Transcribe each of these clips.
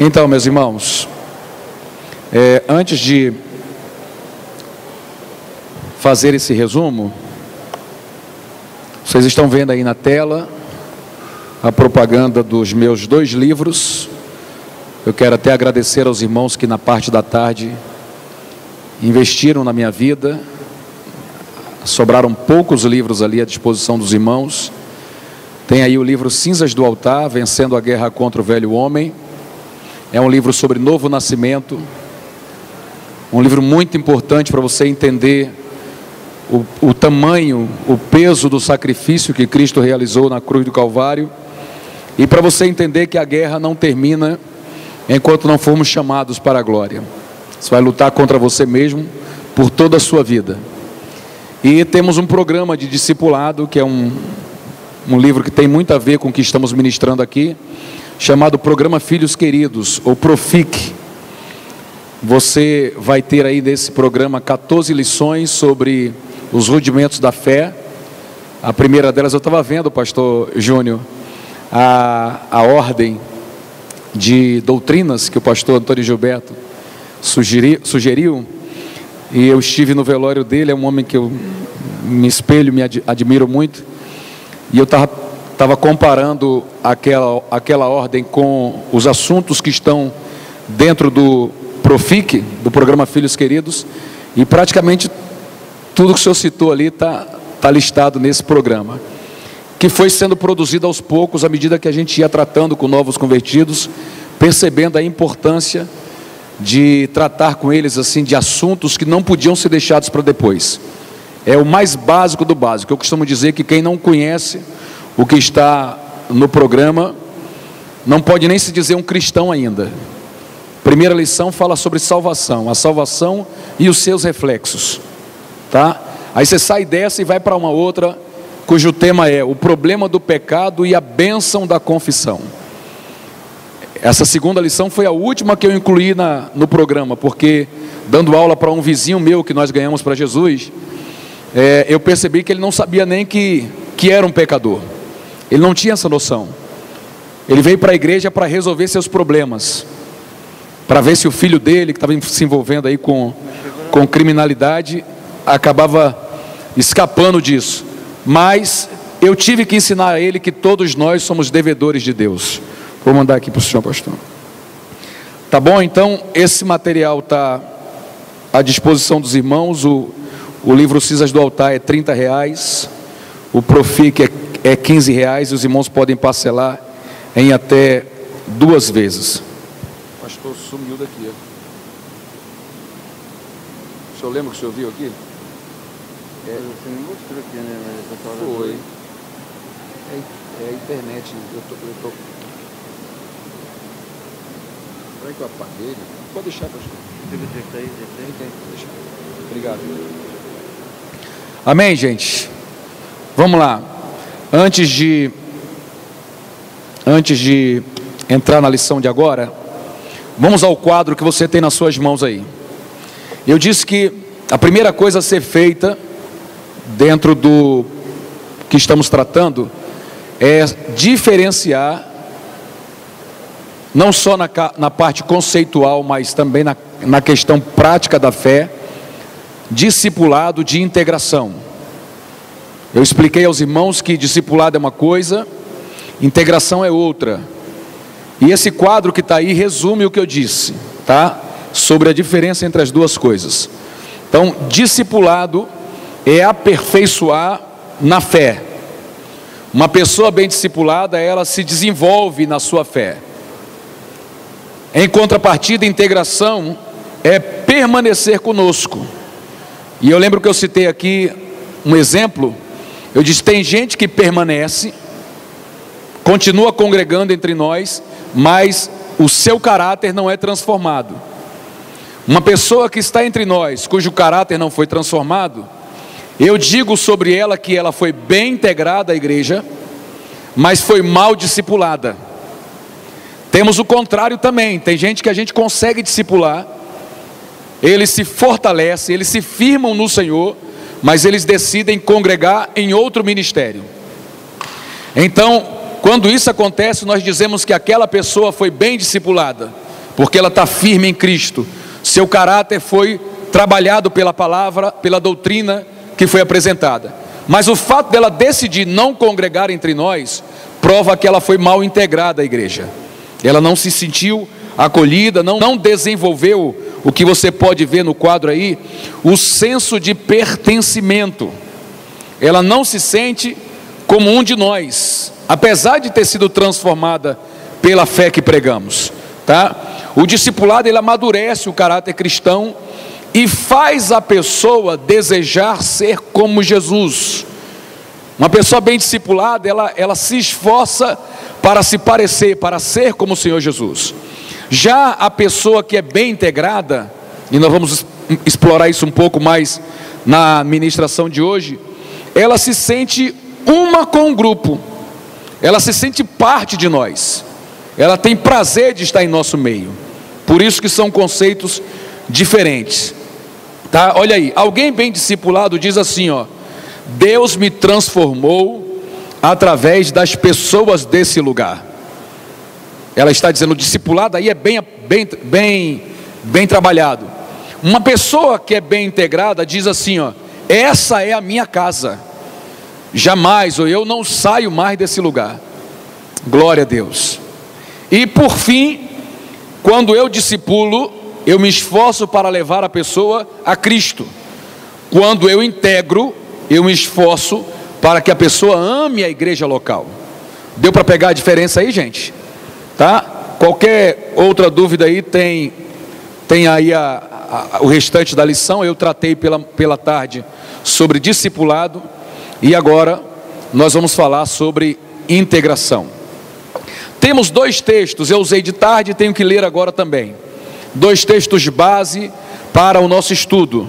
Então, meus irmãos, antes de fazer esse resumo, vocês estão vendo aí na tela a propaganda dos meus 2 livros. Eu quero até agradecer aos irmãos que na parte da tarde investiram na minha vida. Sobraram poucos livros ali à disposição dos irmãos. Tem aí o livro Cinzas do Altar, Vencendo a Guerra contra o Velho Homem. É um livro sobre novo nascimento. Um livro muito importante para você entender o tamanho, o peso do sacrifício que Cristo realizou na cruz do Calvário. E para você entender que a guerra não termina enquanto não formos chamados para a glória. Você vai lutar contra você mesmo por toda a sua vida. E temos um programa de discipulado, que é um livro que tem muito a ver com o que estamos ministrando aqui, chamado Programa Filhos Queridos, ou Profic. Você vai ter aí nesse programa 14 lições sobre os rudimentos da fé. A primeira delas, eu estava vendo, pastor Júnior, a ordem de doutrinas que o pastor Antônio Gilberto sugeriu, e eu estive no velório dele. É um homem que eu me espelho, me admiro muito, e eu estava comparando aquela ordem com os assuntos que estão dentro do Profic, do programa Filhos Queridos, e praticamente tudo que o senhor citou ali está listado nesse programa, que foi sendo produzido aos poucos, à medida que a gente ia tratando com novos convertidos, percebendo a importância de tratar com eles assim de assuntos que não podiam ser deixados para depois. É o mais básico do básico. Eu costumo dizer que quem não conhece o que está no programa não pode nem se dizer um cristão ainda. Primeira lição fala sobre salvação, a salvação e os seus reflexos, tá? Aí você sai dessa e vai para uma outra, cujo tema é o problema do pecado e a bênção da confissão. Essa segunda lição foi a última que eu incluí no programa, porque dando aula para um vizinho meu que nós ganhamos para Jesus, eu percebi que ele não sabia nem que era um pecador. Ele não tinha essa noção. Ele veio para a igreja para resolver seus problemas, para ver se o filho dele, que estava se envolvendo aí com criminalidade, acabava escapando disso. Mas eu tive que ensinar a ele que todos nós somos devedores de Deus. Vou mandar aqui para o senhor, pastor. Tá bom? Então, esse material está à disposição dos irmãos. O livro Cinzas do Altar é R$30. O Profic é R$15. E os irmãos podem parcelar em até 2 vezes. O pastor sumiu daqui. O senhor lembra que o senhor viu aqui? Você me mostrou aqui, né? Foi. É a internet. Será que eu apaguei ele? Pode deixar, pastor. Tem. Deixa. Obrigado. Amém, gente? Vamos lá. Antes de entrar na lição de agora, vamos ao quadro que você tem nas suas mãos aí. Eu disse que a primeira coisa a ser feita dentro do que estamos tratando é diferenciar, não só na parte conceitual, mas também na questão prática da fé, discipulado de integração. Eu expliquei aos irmãos que discipulado é uma coisa, integração é outra. E esse quadro que está aí resume o que eu disse, tá? Sobre a diferença entre as duas coisas. Então, discipulado é aperfeiçoar na fé. Uma pessoa bem discipulada, ela se desenvolve na sua fé. Em contrapartida, integração é permanecer conosco. E eu lembro que eu citei aqui um exemplo. Eu disse, tem gente que permanece, continua congregando entre nós, mas o seu caráter não é transformado. Uma pessoa que está entre nós, cujo caráter não foi transformado, eu digo sobre ela que ela foi bem integrada à igreja, mas foi mal discipulada. Temos o contrário também. Tem gente que a gente consegue discipular, eles se fortalecem, eles se firmam no Senhor, mas eles decidem congregar em outro ministério. Então, quando isso acontece, nós dizemos que aquela pessoa foi bem discipulada, porque ela está firme em Cristo. Seu caráter foi trabalhado pela palavra, pela doutrina que foi apresentada. Mas o fato dela decidir não congregar entre nós, prova que ela foi mal integrada à igreja. Ela não se sentiu acolhida, não desenvolveu o que você pode ver no quadro aí, o senso de pertencimento. Ela não se sente como um de nós, apesar de ter sido transformada pela fé que pregamos, tá? O discipulado, ele amadurece o caráter cristão e faz a pessoa desejar ser como Jesus. Uma pessoa bem discipulada, ela se esforça para se parecer, para ser como o Senhor Jesus. Já a pessoa que é bem integrada, e nós vamos explorar isso um pouco mais na ministração de hoje, ela se sente uma com o grupo, ela se sente parte de nós, ela tem prazer de estar em nosso meio. Por isso que são conceitos diferentes, tá? Olha aí, alguém bem discipulado diz assim, ó: Deus me transformou através das pessoas desse lugar. Ela está dizendo, o discipulado aí é bem trabalhado. Uma pessoa que é bem integrada diz assim, ó: essa é a minha casa, jamais, ou eu não saio mais desse lugar. Glória a Deus. E por fim, quando eu discipulo, eu me esforço para levar a pessoa a Cristo. Quando eu integro, eu me esforço para que a pessoa ame a igreja local. Deu para pegar a diferença aí, gente? Tá? Qualquer outra dúvida aí, tem aí o restante da lição. Eu tratei pela tarde sobre discipulado, e agora nós vamos falar sobre integração. Temos dois textos, eu usei de tarde e tenho que ler agora também. Dois textos base para o nosso estudo.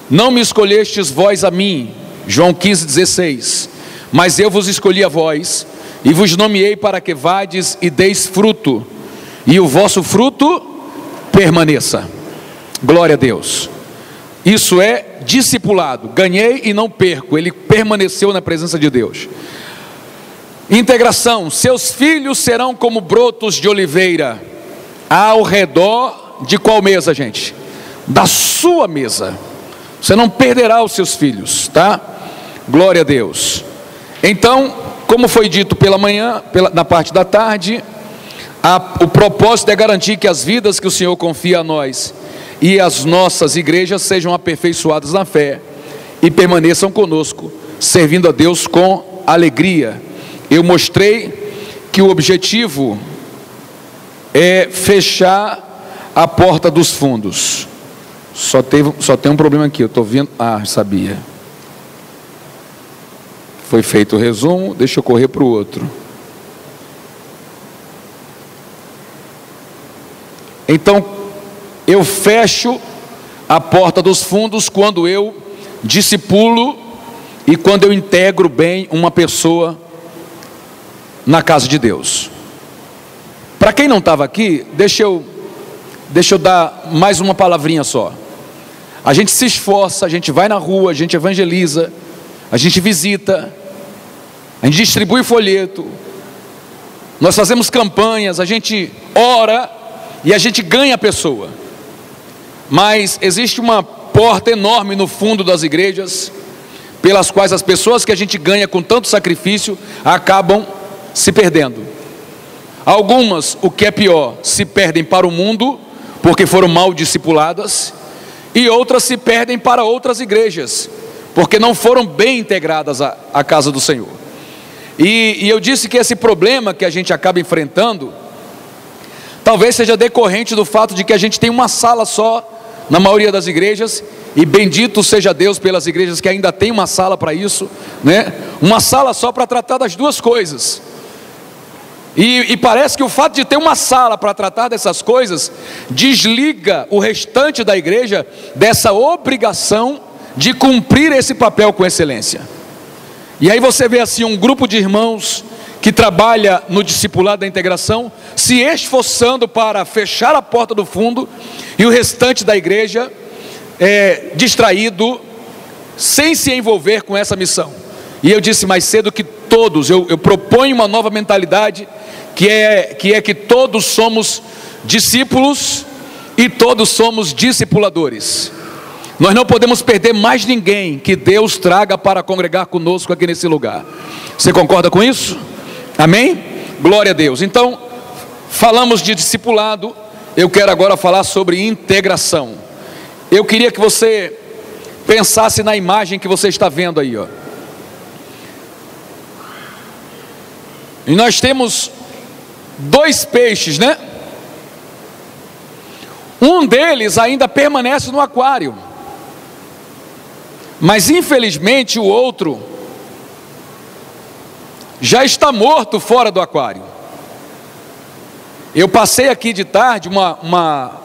Não me escolhestes vós a mim, João 15,16, mas eu vos escolhi a vós, e vos nomeei para que vades e deis fruto, e o vosso fruto permaneça. Glória a Deus. Isso é discipulado. Ganhei e não perco, ele permaneceu na presença de Deus. Integração: seus filhos serão como brotos de oliveira ao redor de qual mesa, gente? Da sua mesa. Você não perderá os seus filhos, tá? Glória a Deus. Então, como foi dito pela manhã, na parte da tarde, o propósito é garantir que as vidas que o Senhor confia a nós e as nossas igrejas sejam aperfeiçoadas na fé e permaneçam conosco, servindo a Deus com alegria. Eu mostrei que o objetivo é fechar a porta dos fundos. Só tem um problema aqui, eu estou vendo. Ah, sabia. Foi feito o resumo, deixa eu correr para o outro. Então, eu fecho a porta dos fundos quando eu discipulo e quando eu integro bem uma pessoa na casa de Deus. Para quem não estava aqui, deixa eu dar mais uma palavrinha só. A gente se esforça, a gente vai na rua, a gente evangeliza, a gente visita, a gente distribui folheto, nós fazemos campanhas, a gente ora e a gente ganha a pessoa. Mas existe uma porta enorme no fundo das igrejas, pelas quais as pessoas que a gente ganha com tanto sacrifício acabam se perdendo. Algumas, o que é pior, se perdem para o mundo, porque foram mal discipuladas, e outras se perdem para outras igrejas, porque não foram bem integradas à casa do Senhor. E eu disse que esse problema que a gente acaba enfrentando, talvez seja decorrente do fato de que a gente tem uma sala só, na maioria das igrejas, e bendito seja Deus pelas igrejas que ainda tem uma sala para isso, né? Uma sala só para tratar das duas coisas. E parece que o fato de ter uma sala para tratar dessas coisas desliga o restante da igreja dessa obrigação de cumprir esse papel com excelência. E aí você vê assim um grupo de irmãos que trabalha no discipulado da integração, se esforçando para fechar a porta do fundo, e o restante da igreja distraído, sem se envolver com essa missão. E eu disse mais cedo que todos, eu proponho uma nova mentalidade, que é que todos somos discípulos e todos somos discipuladores. Nós não podemos perder mais ninguém que Deus traga para congregar conosco aqui nesse lugar. Você concorda com isso? Amém? Glória a Deus. Então, falamos de discipulado, eu quero agora falar sobre integração. Eu queria que você pensasse na imagem que você está vendo aí, ó. E nós temos 2 peixes, né? Um deles ainda permanece no aquário, mas infelizmente o outro já está morto fora do aquário. Eu passei aqui de tarde uma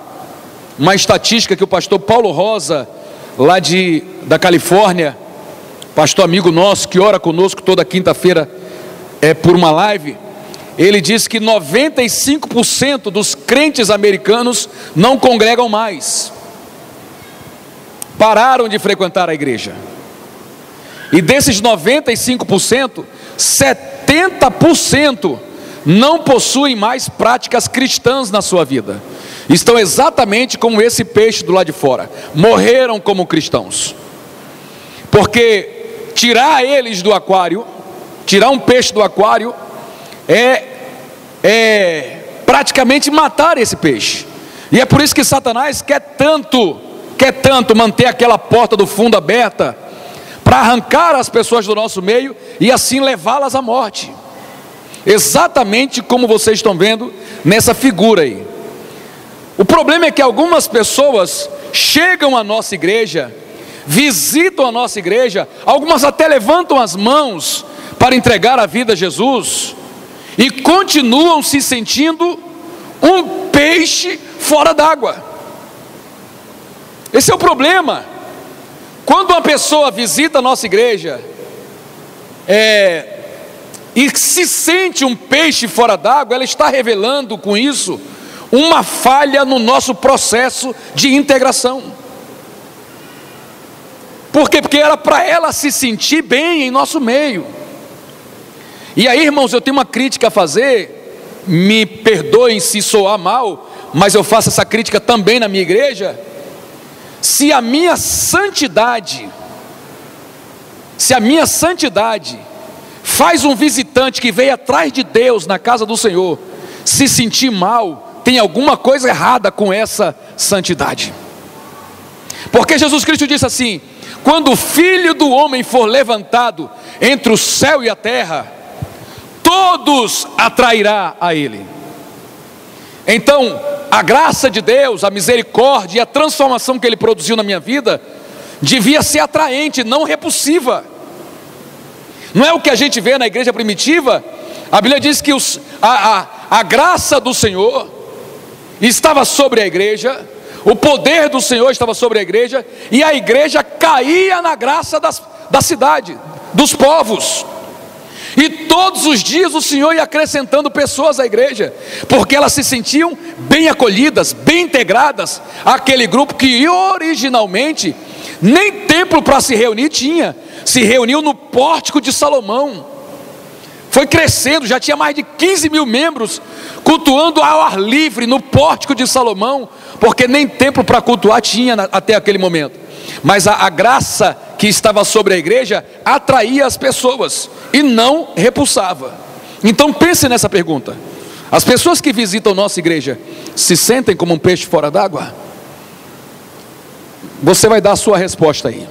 estatística que o pastor Paulo Rosa, lá da Califórnia, pastor amigo nosso, que ora conosco toda quinta-feira por uma live, ele diz que 95% dos crentes americanos não congregam mais, pararam de frequentar a igreja. E desses 95%, 70% não possuem mais práticas cristãs na sua vida. Estão exatamente como esse peixe do lado de fora, morreram como cristãos. Porque tirar eles do aquário, tirar um peixe do aquário, é praticamente matar esse peixe. E é por isso que Satanás quer tanto manter aquela porta do fundo aberta, para arrancar as pessoas do nosso meio e assim levá-las à morte. Exatamente como vocês estão vendo nessa figura aí. O problema é que algumas pessoas chegam à nossa igreja, visitam a nossa igreja, algumas até levantam as mãos para entregar a vida a Jesus, e continuam se sentindo um peixe fora d'água. Esse é o problema. Quando uma pessoa visita a nossa igreja e se sente um peixe fora d'água, ela está revelando com isso uma falha no nosso processo de integração. Por quê? Porque era para ela se sentir bem em nosso meio. E aí, irmãos, eu tenho uma crítica a fazer, me perdoem se soar mal, mas eu faço essa crítica também na minha igreja. Se a minha santidade faz um visitante que veio atrás de Deus na casa do Senhor se sentir mal, tem alguma coisa errada com essa santidade. Porque Jesus Cristo disse assim: quando o Filho do Homem for levantado entre o céu e a terra, todos atrairá a Ele. Então, a graça de Deus, a misericórdia e a transformação que Ele produziu na minha vida, devia ser atraente, não repulsiva. Não é o que a gente vê na igreja primitiva. A Bíblia diz que a graça do Senhor estava sobre a igreja, o poder do Senhor estava sobre a igreja, e a igreja caía na graça da cidade, dos povos. E todos os dias o Senhor ia acrescentando pessoas à igreja, porque elas se sentiam bem acolhidas, bem integradas àquele grupo que originalmente nem templo para se reunir tinha. Se reuniu no pórtico de Salomão. Foi crescendo, já tinha mais de 15 mil membros cultuando ao ar livre no pórtico de Salomão, porque nem templo para cultuar tinha até aquele momento. Mas a graça que estava sobre a igreja atraía as pessoas e não repulsava. Então pense nessa pergunta: as pessoas que visitam nossa igreja se sentem como um peixe fora d'água? Você vai dar a sua resposta aí.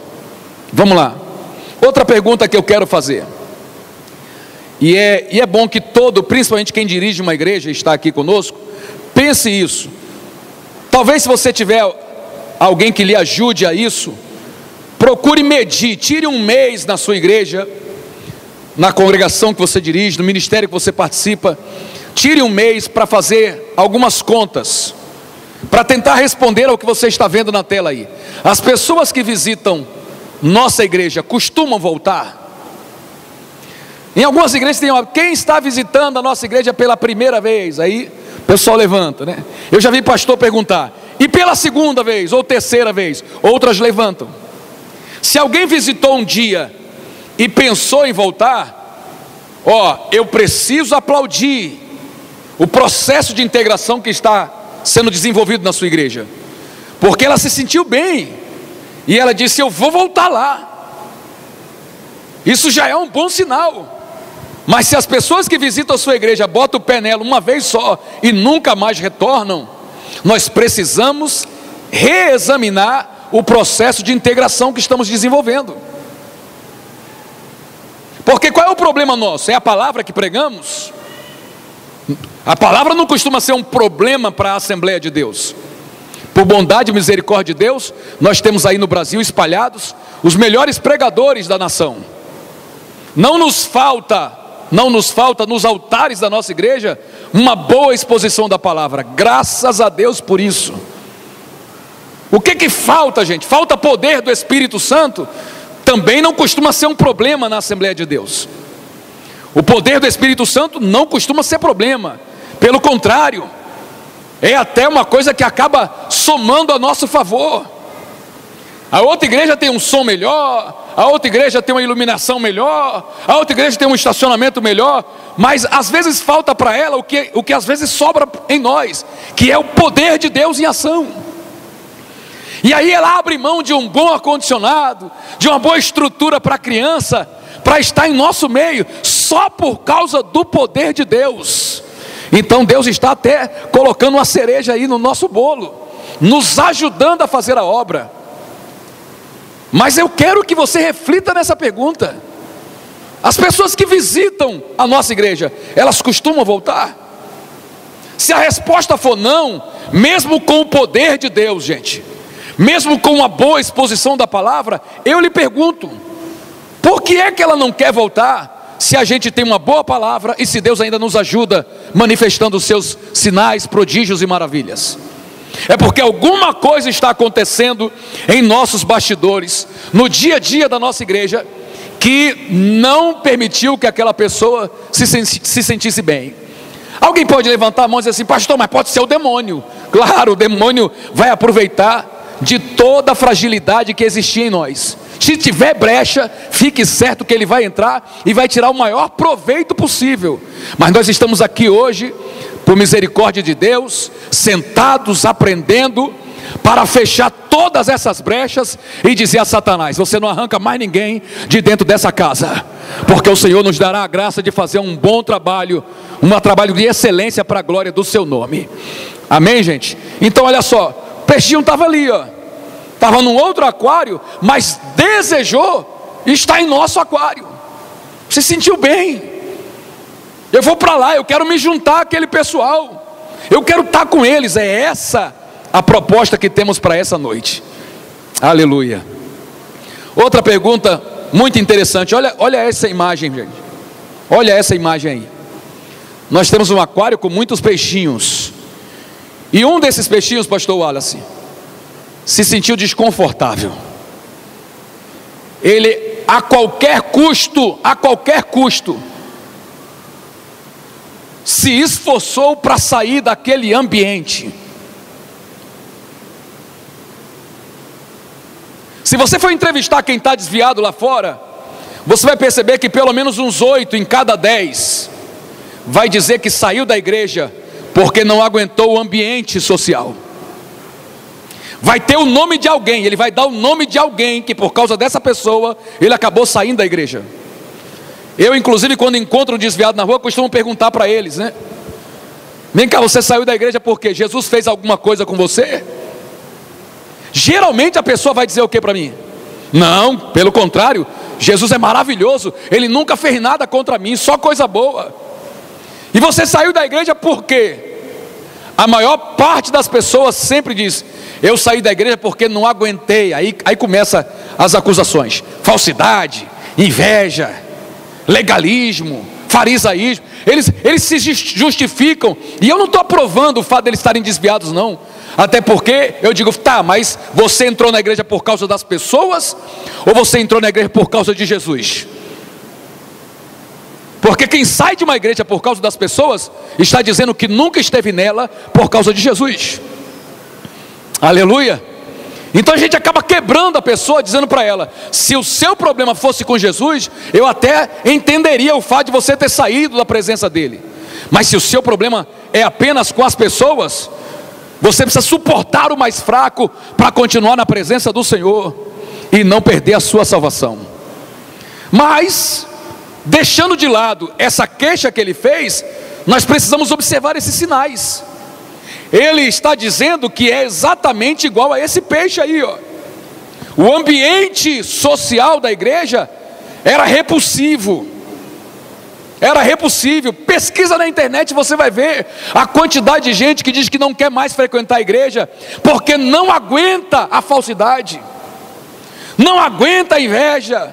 Vamos lá. Outra pergunta que eu quero fazer, e é bom que principalmente quem dirige uma igreja está aqui conosco, pense isso. Talvez, se você tiver alguém que lhe ajude a isso, procure medir, tire um mês na sua igreja, na congregação que você dirige, no ministério que você participa, tire um mês para fazer algumas contas, para tentar responder ao que você está vendo na tela aí. As pessoas que visitam nossa igreja costumam voltar? Em algumas igrejas tem quem está visitando a nossa igreja pela primeira vez, aí o pessoal levanta, né? Eu já vi pastor perguntar: e pela segunda vez ou terceira vez? Outras levantam. Se alguém visitou um dia e pensou em voltar, eu preciso aplaudir o processo de integração que está sendo desenvolvido na sua igreja? Porque ela se sentiu bem, e ela disse: eu vou voltar lá. Isso já é um bom sinal. Mas se as pessoas que visitam a sua igreja botam o pé nela uma vez só e nunca mais retornam, nós precisamos reexaminar o processo de integração que estamos desenvolvendo. Porque qual é o problema nosso? É a palavra que pregamos? A palavra não costuma ser um problema para a Assembleia de Deus. Por bondade e misericórdia de Deus, nós temos aí no Brasil espalhados os melhores pregadores da nação. Não nos falta nos altares da nossa igreja uma boa exposição da palavra. Graças a Deus por isso. O que falta, gente? Falta poder do Espírito Santo. Também não costuma ser um problema na Assembleia de Deus. O poder do Espírito Santo não costuma ser problema. Pelo contrário, é até uma coisa que acaba somando a nosso favor. A outra igreja tem um som melhor, a outra igreja tem uma iluminação melhor, a outra igreja tem um estacionamento melhor, mas às vezes falta para ela o que às vezes sobra em nós, que é o poder de Deus em ação. E aí ela abre mão de um bom ar-condicionado, de uma boa estrutura para a criança, para estar em nosso meio, só por causa do poder de Deus. Então Deus está até colocando uma cereja aí no nosso bolo, nos ajudando a fazer a obra. Mas eu quero que você reflita nessa pergunta: as pessoas que visitam a nossa igreja, elas costumam voltar? Se a resposta for não, mesmo com o poder de Deus, gente, mesmo com uma boa exposição da palavra, eu lhe pergunto: por que é que ela não quer voltar, se a gente tem uma boa palavra e se Deus ainda nos ajuda, manifestando os seus sinais, prodígios e maravilhas? É porque alguma coisa está acontecendo em nossos bastidores, no dia a dia da nossa igreja, que não permitiu que aquela pessoa se sentisse bem. Alguém pode levantar a mão e dizer assim: pastor, mas pode ser o demônio. Claro, o demônio vai aproveitar de toda a fragilidade que existia em nós. Se tiver brecha, fique certo que ele vai entrar e vai tirar o maior proveito possível. Mas nós estamos aqui hoje, por misericórdia de Deus, sentados aprendendo, para fechar todas essas brechas e dizer a Satanás: você não arranca mais ninguém de dentro dessa casa, porque o Senhor nos dará a graça de fazer um bom trabalho, um trabalho de excelência para a glória do seu nome. Amém, gente? Então olha só, o peixinho estava ali, ó, estava num outro aquário, mas desejou estar em nosso aquário, se sentiu bem. Eu vou para lá, eu quero me juntar àquele pessoal, eu quero estar com eles. É essa a proposta que temos para essa noite. Aleluia. Outra pergunta muito interessante. Olha essa imagem, gente. Olha essa imagem aí. Nós temos um aquário com muitos peixinhos, e um desses peixinhos, pastor Wallace, se sentiu desconfortável. Ele, a qualquer custo, se esforçou para sair daquele ambiente. Se você for entrevistar quem está desviado lá fora, você vai perceber que pelo menos uns 8 em cada 10 vai dizer que saiu da igreja porque não aguentou o ambiente social. Vai ter o nome de alguém, ele vai dar o nome de alguém que por causa dessa pessoa ele acabou saindo da igreja. Eu, inclusive, quando encontro um desviado na rua, costumo perguntar para eles, né? Vem cá, você saiu da igreja porque Jesus fez alguma coisa com você? Geralmente a pessoa vai dizer o que para mim? Não, pelo contrário, Jesus é maravilhoso, Ele nunca fez nada contra mim, só coisa boa. E você saiu da igreja por quê? A maior parte das pessoas sempre diz: eu saí da igreja porque não aguentei. Aí começa as acusações: falsidade, inveja, legalismo, farisaísmo. Eles se justificam, e eu não estou aprovando o fato de eles estarem desviados, não. Até porque eu digo: tá, mas você entrou na igreja por causa das pessoas, ou você entrou na igreja por causa de Jesus? Porque quem sai de uma igreja por causa das pessoas, está dizendo que nunca esteve nela por causa de Jesus. Aleluia. Então a gente acaba quebrando a pessoa, dizendo para ela: se o seu problema fosse com Jesus, eu até entenderia o fato de você ter saído da presença dele. Mas se o seu problema é apenas com as pessoas, Você precisa suportar o mais fraco para continuar na presença do Senhor e não perder a sua salvação. Mas, deixando de lado essa queixa que ele fez, nós precisamos observar esses sinais. Ele está dizendo que é exatamente igual a esse peixe aí, ó. O ambiente social da igreja era repulsivo. Era repulsivo. Pesquisa na internet, você vai ver a quantidade de gente que diz que não quer mais frequentar a igreja porque não aguenta a falsidade, não aguenta a inveja.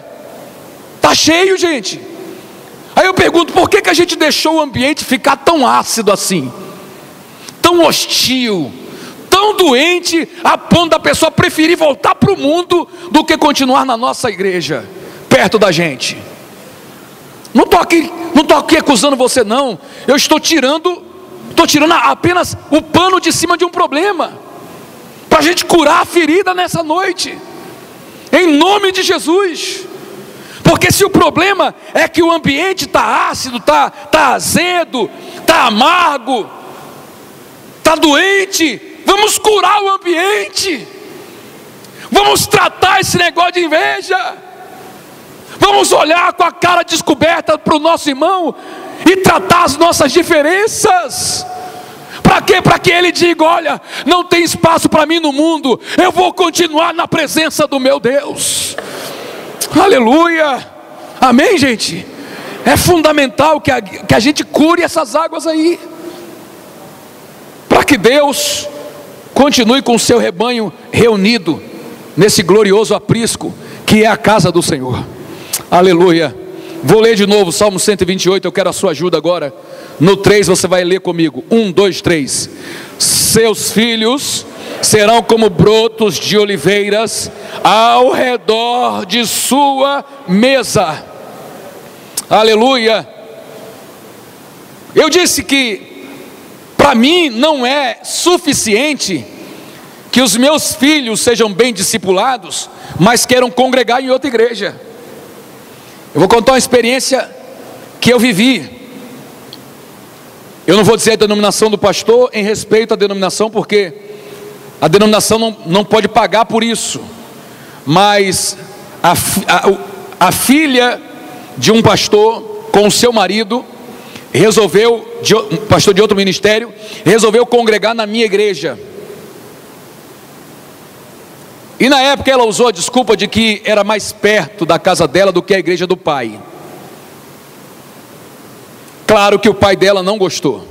Está cheio, gente. Aí eu pergunto, por que a gente deixou o ambiente ficar tão ácido assim, tão hostil, tão doente, a ponto da pessoa preferir voltar para o mundo do que continuar na nossa igreja, perto da gente? Não estou aqui acusando você não. Eu estou tirando apenas o pano de cima de um problema, para a gente curar a ferida nessa noite, em nome de Jesus. Porque se o problema é que o ambiente está ácido, está azedo, está amargo, está doente, vamos curar o ambiente, vamos tratar esse negócio de inveja, vamos olhar com a cara descoberta para o nosso irmão e tratar as nossas diferenças. Para quê? Para que ele diga, olha, não tem espaço para mim no mundo, eu vou continuar na presença do meu Deus. Aleluia, amém, gente? É fundamental que a gente cure essas águas aí, para que Deus continue com o seu rebanho reunido nesse glorioso aprisco que é a casa do Senhor. Aleluia. Vou ler de novo Salmo 128, eu quero a sua ajuda agora. No 3 você vai ler comigo. 1, 2, 3. Seus filhos serão como brotos de oliveiras ao redor de sua mesa. Aleluia. Eu disse que para mim não é suficiente que os meus filhos sejam bem discipulados, mas queiram congregar em outra igreja. Eu vou contar uma experiência que eu vivi. Eu não vou dizer a denominação do pastor em respeito à denominação, porque a denominação não pode pagar por isso. Mas a filha de um pastor com o seu marido resolveu, um pastor de outro ministério, resolveu congregar na minha igreja. E na época ela usou a desculpa de que era mais perto da casa dela do que a igreja do pai. Claro que o pai dela não gostou.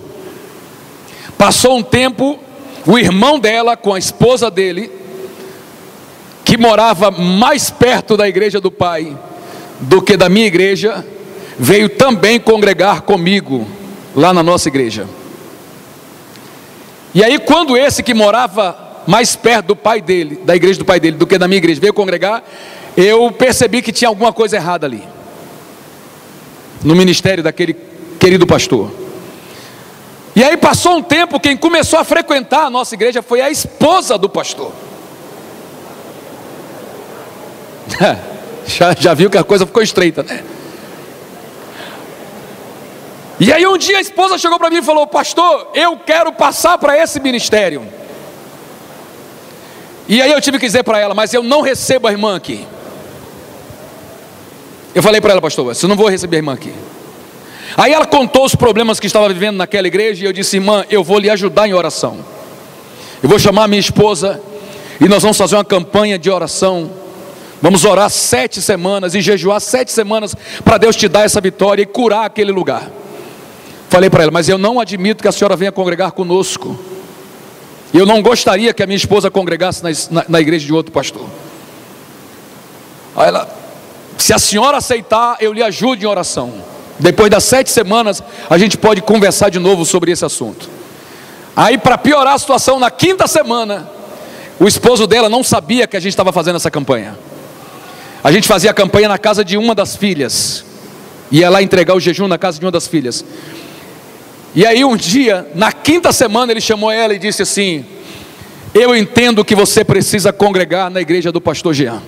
Passou um tempo, o irmão dela com a esposa dele, que morava mais perto da igreja do pai do que da minha igreja, veio também congregar comigo lá na nossa igreja. E aí quando esse que morava mais perto do pai dele, da igreja do pai dele, do que da minha igreja, veio congregar, eu percebi que tinha alguma coisa errada ali, no ministério daquele querido pastor. E aí passou um tempo, quem começou a frequentar a nossa igreja foi a esposa do pastor. Já viu que a coisa ficou estreita, né? E aí um dia a esposa chegou para mim e falou: pastor, eu quero passar para esse ministério. E aí eu tive que dizer para ela: mas eu não recebo a irmã aqui. Eu falei para ela: pastor, eu não vou receber a irmã aqui. Aí ela contou os problemas que estava vivendo naquela igreja, e eu disse: irmã, eu vou lhe ajudar em oração. Eu vou chamar a minha esposa e nós vamos fazer uma campanha de oração. Vamos orar 7 semanas e jejuar 7 semanas para Deus te dar essa vitória e curar aquele lugar. Falei para ela: mas eu não admito que a senhora venha congregar conosco. Eu não gostaria que a minha esposa congregasse na igreja de outro pastor. Aí ela: se a senhora aceitar, eu lhe ajudo em oração. Depois das 7 semanas, a gente pode conversar de novo sobre esse assunto. Aí, para piorar a situação, na 5ª semana, o esposo dela não sabia que a gente estava fazendo essa campanha. A gente fazia a campanha na casa de uma das filhas, ia lá entregar o jejum na casa de uma das filhas. E aí um dia, na 5ª semana, ele chamou ela e disse assim: eu entendo que você precisa congregar na igreja do pastor Jean.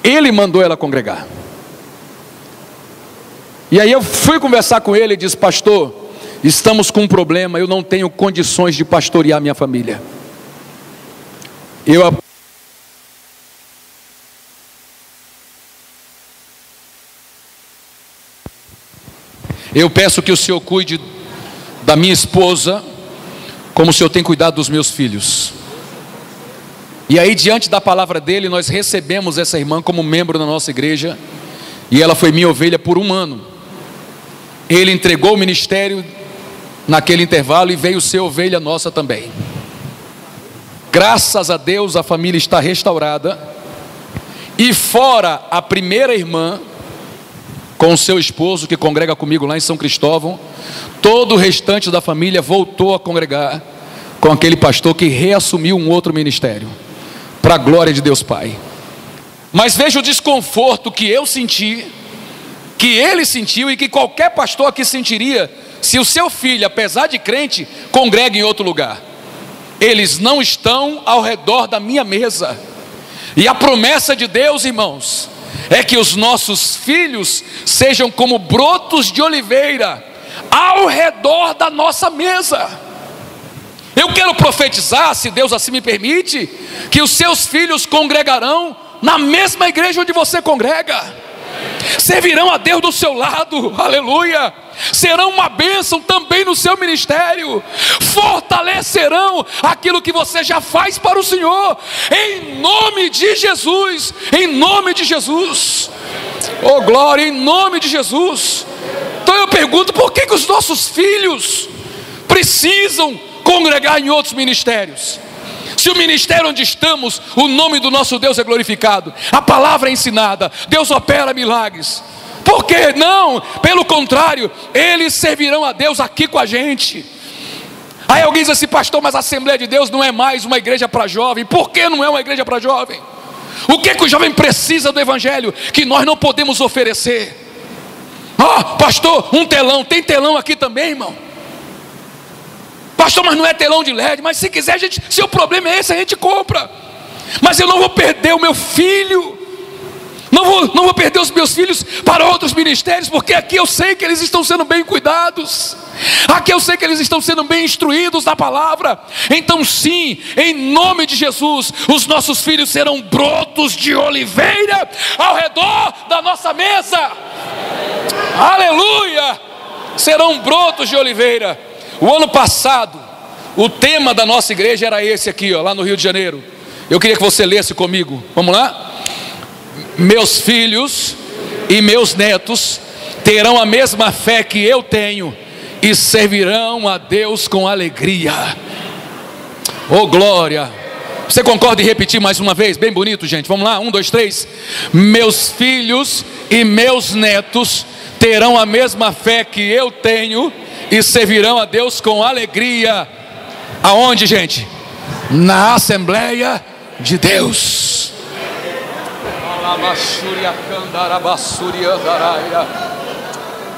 Ele mandou ela congregar. E aí eu fui conversar com ele e disse: pastor, estamos com um problema, eu não tenho condições de pastorear minha família. Eu peço que o Senhor cuide da minha esposa, como o Senhor tem cuidado dos meus filhos. E aí, diante da palavra dele, nós recebemos essa irmã como membro da nossa igreja, e ela foi minha ovelha por 1 ano. Ele entregou o ministério naquele intervalo e veio ser ovelha nossa também. Graças a Deus, a família está restaurada, e fora a primeira irmã com o seu esposo, que congrega comigo lá em São Cristóvão, todo o restante da família voltou a congregar com aquele pastor que reassumiu um outro ministério, para a glória de Deus Pai. Mas veja o desconforto que eu senti, que ele sentiu e que qualquer pastor aqui sentiria, se o seu filho, apesar de crente, congrega em outro lugar. Eles não estão ao redor da minha mesa, e a promessa de Deus, irmãos, é que os nossos filhos sejam como brotos de oliveira ao redor da nossa mesa. Eu quero profetizar, se Deus assim me permite, que os seus filhos congregarão na mesma igreja onde você congrega, servirão a Deus do seu lado, aleluia, serão uma bênção também no seu ministério, fortalecerão aquilo que você já faz para o Senhor, em nome de Jesus, em nome de Jesus, oh glória, em nome de Jesus. Então eu pergunto, por que os nossos filhos precisam congregar em outros ministérios? Se o ministério onde estamos, o nome do nosso Deus é glorificado, a palavra é ensinada, Deus opera milagres. Por que não? Pelo contrário, eles servirão a Deus aqui com a gente. Aí alguém diz assim, pastor, mas a Assembleia de Deus não é mais uma igreja para jovem. Por que não é uma igreja para jovem? O que o jovem precisa do evangelho que nós não podemos oferecer? Pastor, um telão, tem telão aqui também, irmão. Pastor, mas não é telão de LED, mas se quiser, se o problema é esse, a gente compra. Mas eu não vou perder o meu filho, não vou perder os meus filhos para outros ministérios, porque aqui eu sei que eles estão sendo bem cuidados, aqui eu sei que eles estão sendo bem instruídos na palavra. Então sim, em nome de Jesus, os nossos filhos serão brotos de oliveira ao redor da nossa mesa, aleluia, serão brotos de oliveira. O ano passado, o tema da nossa igreja era esse aqui, lá no Rio de Janeiro. Eu queria que você lesse comigo, vamos lá? Meus filhos e meus netos terão a mesma fé que eu tenho e servirão a Deus com alegria. Oh glória! Você concorda em repetir mais uma vez? Bem bonito, gente, vamos lá, 1, 2, 3. Meus filhos e meus netos terão a mesma fé que eu tenho e servirão a Deus com alegria. Aonde, gente? Na Assembleia de Deus.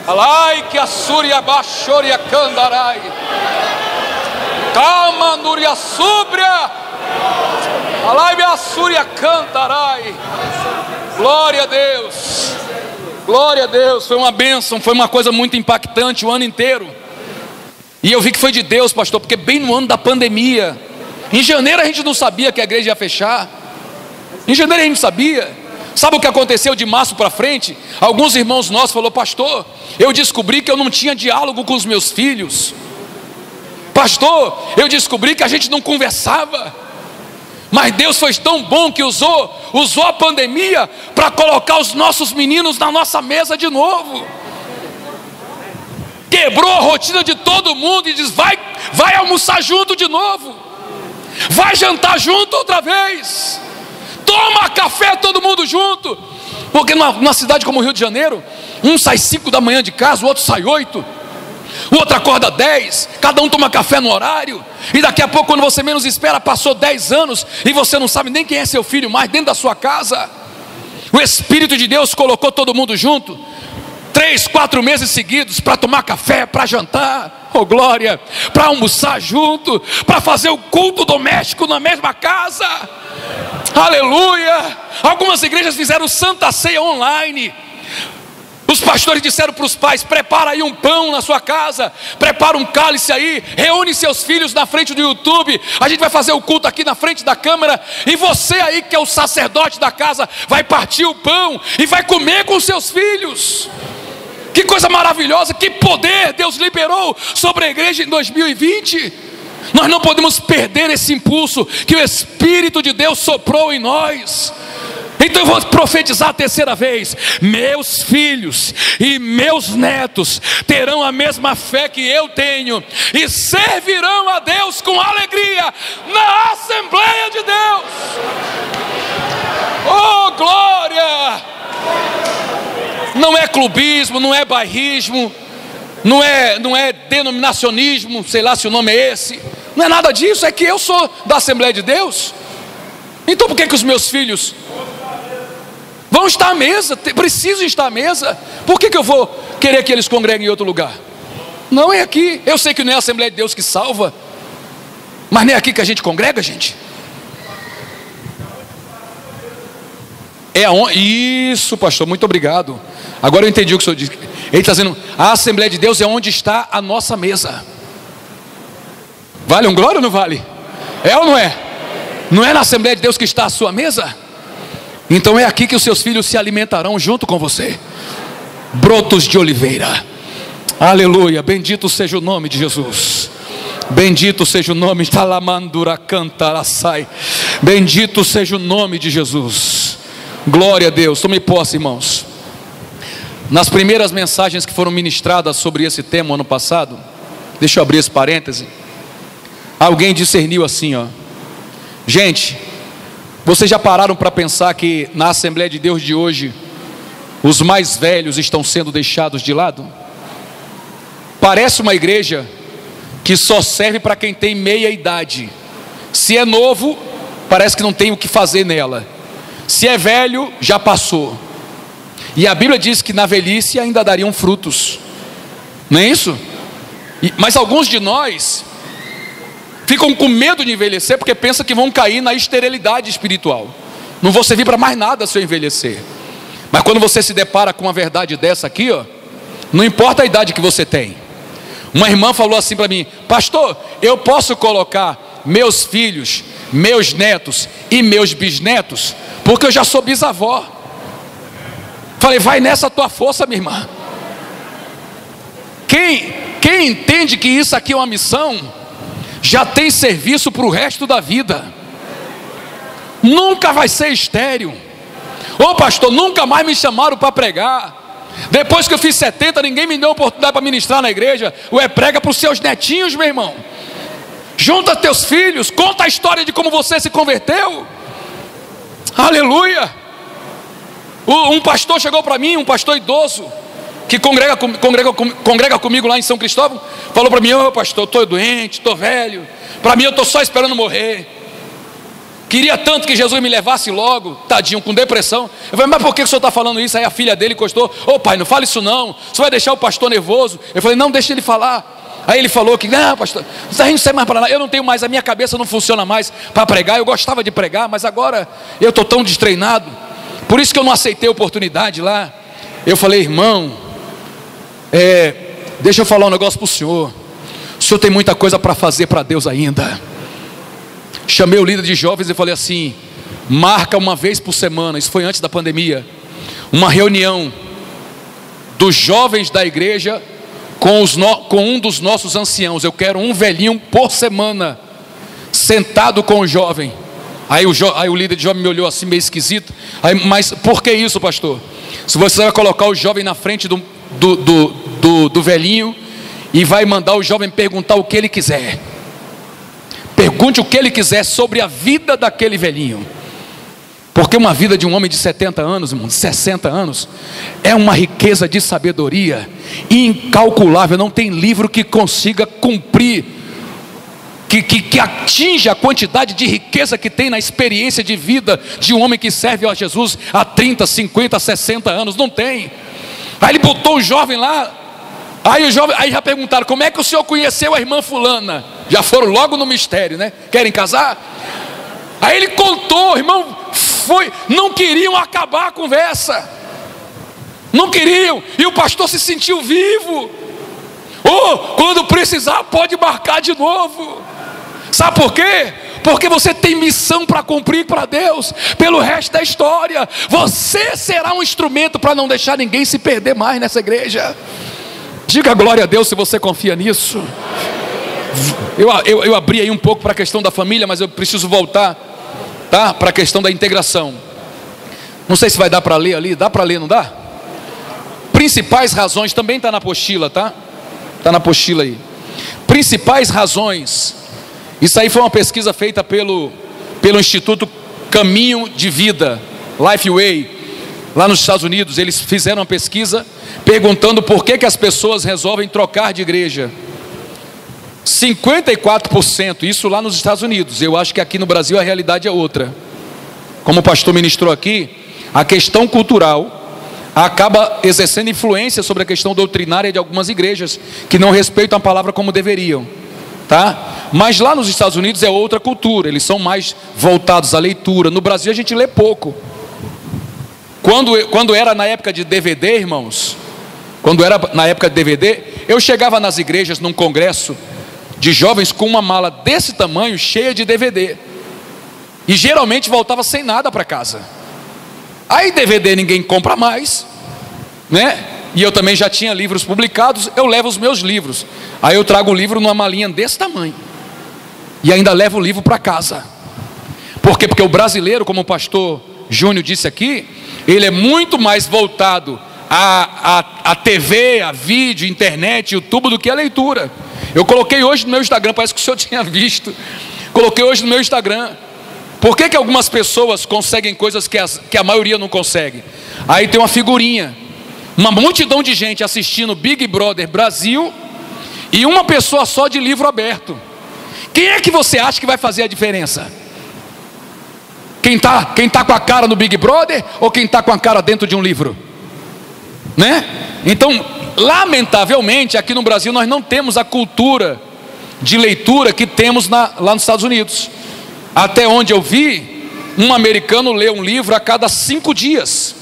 Alai que a Súria Baixoria Candarai. Calma, Núria Súbria. Alai a Súria Candarai. Glória a Deus. Glória a Deus, foi uma bênção, foi uma coisa muito impactante o ano inteiro. E eu vi que foi de Deus, pastor, porque bem no ano da pandemia, em janeiro a gente não sabia que a igreja ia fechar. Em janeiro a gente não sabia. Sabe o que aconteceu de março para frente? Alguns irmãos nossos falaram, pastor, eu descobri que eu não tinha diálogo com os meus filhos. Pastor, eu descobri que a gente não conversava. Mas Deus foi tão bom que usou a pandemia para colocar os nossos meninos na nossa mesa de novo. Quebrou a rotina de todo mundo e diz, vai almoçar junto de novo, vai jantar junto outra vez, toma café todo mundo junto. Porque numa cidade como o Rio de Janeiro, um sai 5 da manhã de casa, o outro sai 8, o outro acorda 10, cada um toma café no horário, e daqui a pouco, quando você menos espera, passou 10 anos e você não sabe nem quem é seu filho mais dentro da sua casa. O Espírito de Deus colocou todo mundo junto 3, 4 meses seguidos para tomar café, para jantar, oh glória, para almoçar junto, para fazer o culto doméstico na mesma casa, aleluia. Algumas igrejas fizeram Santa Ceia online. Os pastores disseram para os pais: prepara aí um pão na sua casa, prepara um cálice aí, reúne seus filhos na frente do YouTube, a gente vai fazer o culto aqui na frente da câmera, e você aí que é o sacerdote da casa, vai partir o pão e vai comer com seus filhos. Que coisa maravilhosa, que poder Deus liberou sobre a igreja em 2020. Nós não podemos perder esse impulso que o Espírito de Deus soprou em nós. Então eu vou profetizar a terceira vez: meus filhos e meus netos terão a mesma fé que eu tenho e servirão a Deus com alegria na Assembleia de Deus. Oh, glória! Não é clubismo, não é bairrismo, não é denominacionismo, sei lá se o nome é esse. Não é nada disso, é que eu sou da Assembleia de Deus. Então por que os meus filhos vão estar à mesa, precisam estar à mesa? Por que eu vou querer que eles congreguem em outro lugar? Não é aqui. Eu sei que não é a Assembleia de Deus que salva, mas nem é aqui que a gente congrega, gente. É aonde? Isso, pastor, muito obrigado. Agora eu entendi o que o senhor disse. Ele está dizendo: a Assembleia de Deus é onde está a nossa mesa. Vale um glória ou não vale? É ou não é? Não é na Assembleia de Deus que está a sua mesa? Então é aqui que os seus filhos se alimentarão junto com você. Brotos de oliveira. Aleluia, bendito seja o nome de Jesus. Bendito seja o nome de Talamandura Cantaraçai. Bendito seja o nome de Jesus. Glória a Deus. Tome posse, irmãos. Nas primeiras mensagens que foram ministradas sobre esse tema ano passado, deixa eu abrir esse parêntese, alguém discerniu assim, ó: gente, vocês já pararam para pensar que na Assembleia de Deus de hoje os mais velhos estão sendo deixados de lado? Parece uma igreja que só serve para quem tem meia idade. Se é novo, parece que não tem o que fazer nela. Se é velho, já passou. E a Bíblia diz que na velhice ainda dariam frutos. Não é isso? Mas alguns de nós ficam com medo de envelhecer porque pensam que vão cair na esterilidade espiritual. Não vou servir para mais nada se eu envelhecer. Mas quando você se depara com uma verdade dessa aqui, ó, não importa a idade que você tem. Uma irmã falou assim para mim: pastor, eu posso colocar meus filhos, meus netos e meus bisnetos, porque eu já sou bisavó. Falei: vai nessa tua força, minha irmã. Quem entende que isso aqui é uma missão, já tem serviço para o resto da vida. Nunca vai ser estéril. Ô pastor, nunca mais me chamaram para pregar. Depois que eu fiz 70, ninguém me deu oportunidade para ministrar na igreja. Ué, prega para os seus netinhos, meu irmão. Junta teus filhos, conta a história de como você se converteu. Aleluia. Um pastor chegou para mim, um pastor idoso, que congrega comigo lá em São Cristóvão, falou para mim: ô pastor, estou doente, estou velho, para mim eu estou só esperando morrer. Queria tanto que Jesus me levasse logo, tadinho, com depressão. Eu falei: mas por que o senhor está falando isso? Aí a filha dele encostou: ô pai, não fale isso não, você vai deixar o pastor nervoso. Eu falei: não, deixa ele falar. Aí ele falou que: não pastor, não sei mais para lá, eu não tenho mais, a minha cabeça não funciona mais para pregar. Eu gostava de pregar, mas agora eu estou tão destreinado, por isso que eu não aceitei a oportunidade lá. Eu falei: irmão, deixa eu falar um negócio para o senhor tem muita coisa para fazer para Deus ainda. Chamei o líder de jovens e falei assim: marca uma vez por semana, isso foi antes da pandemia, uma reunião dos jovens da igreja com um dos nossos anciãos. Eu quero um velhinho por semana sentado com o jovem. Aí o líder de jovem me olhou assim meio esquisito. Mas por que isso, pastor? Se você vai colocar o jovem na frente do velhinho e vai mandar o jovem perguntar o que ele quiser, pergunte o que ele quiser sobre a vida daquele velhinho, porque uma vida de um homem de 70 anos, irmão, de 60 anos, é uma riqueza de sabedoria incalculável. Não tem livro que consiga cumprir, que atinja a quantidade de riqueza que tem na experiência de vida de um homem que serve a Jesus há 30, 50, 60 anos. Não tem. Aí ele botou o jovem lá. Aí já perguntaram: como é que o senhor conheceu a irmã fulana? Já foram logo no mistério, né? Querem casar? Aí ele contou, irmão, não queriam acabar a conversa. não queriam, e o pastor se sentiu vivo. Quando precisar pode marcar de novo. Sabe por quê? Porque você tem missão para cumprir para Deus pelo resto da história. Você será um instrumento para não deixar ninguém se perder mais nessa igreja. Diga glória a Deus se você confia nisso. Eu abri aí um pouco para a questão da família, mas eu preciso voltar, tá? Para a questão da integração. Não sei se vai dar para ler ali. Dá para ler, não dá? Principais razões, também está na apostila, tá? Está na apostila aí. Principais razões. Isso aí foi uma pesquisa feita pelo Instituto Caminho de Vida, Lifeway, lá nos Estados Unidos. Eles fizeram uma pesquisa perguntando por que as pessoas resolvem trocar de igreja. 54%, isso lá nos Estados Unidos. Eu acho que aqui no Brasil a realidade é outra. Como o pastor ministrou aqui, a questão cultural acaba exercendo influência sobre a questão doutrinária de algumas igrejas que não respeitam a palavra como deveriam, tá? Mas lá nos Estados Unidos é outra cultura, eles são mais voltados à leitura. No Brasil a gente lê pouco. Quando era na época de DVD, irmãos, quando era na época de DVD, eu chegava nas igrejas num congresso de jovens com uma mala desse tamanho, cheia de DVD, e geralmente voltava sem nada para casa. Aí DVD ninguém compra mais, né? E eu também já tinha livros publicados, eu levo os meus livros. Aí eu trago o livro numa malinha desse tamanho, e ainda levo o livro para casa. Por quê? Porque o brasileiro, como o pastor Júnior disse aqui, ele é muito mais voltado a TV, a vídeo, internet, YouTube, do que a leitura. Eu coloquei hoje no meu Instagram, parece que o senhor tinha visto. Coloquei hoje no meu Instagram. Por que algumas pessoas conseguem coisas que a maioria não consegue? Aí tem uma figurinha, uma multidão de gente assistindo Big Brother Brasil, e uma pessoa só de livro aberto. Quem é que você acha que vai fazer a diferença? Quem tá com a cara no Big Brother, ou quem está com a cara dentro de um livro? Né? Então, lamentavelmente, aqui no Brasil nós não temos a cultura de leitura que temos lá nos Estados Unidos. Até onde eu vi, um americano lê um livro a cada 5 dias.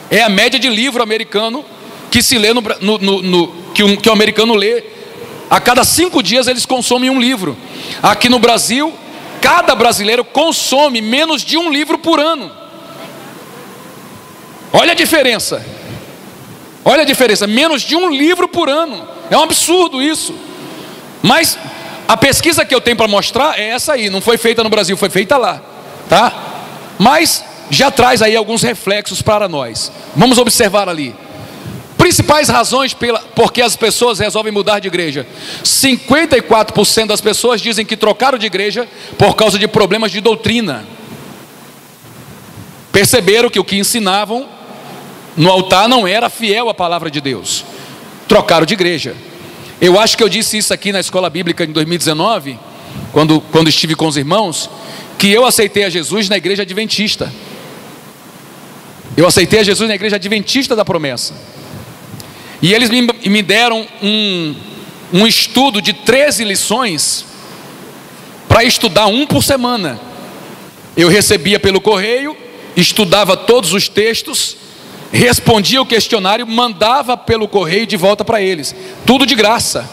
É a média de livro americano que se lê que o americano lê. A cada 5 dias eles consomem um livro. Aqui no Brasil, cada brasileiro consome menos de um livro por ano. Olha a diferença. Olha a diferença, menos de um livro por ano. É um absurdo isso. Mas a pesquisa que eu tenho para mostrar é essa aí. Não foi feita no Brasil, foi feita lá, tá? Mas já traz aí alguns reflexos para nós. Vamos observar ali. Principais razões porque as pessoas resolvem mudar de igreja. 54% das pessoas dizem que trocaram de igreja por causa de problemas de doutrina. Perceberam que o que ensinavam no altar não era fiel à palavra de Deus. Trocaram de igreja. Eu acho que eu disse isso aqui na escola bíblica em 2019, quando estive com os irmãos, que eu aceitei a Jesus na igreja adventista. Eu aceitei a Jesus na igreja adventista da promessa. E eles me deram um estudo de 13 lições para estudar um por semana. Eu recebia pelo correio, estudava todos os textos, respondia o questionário, mandava pelo correio de volta para eles, tudo de graça.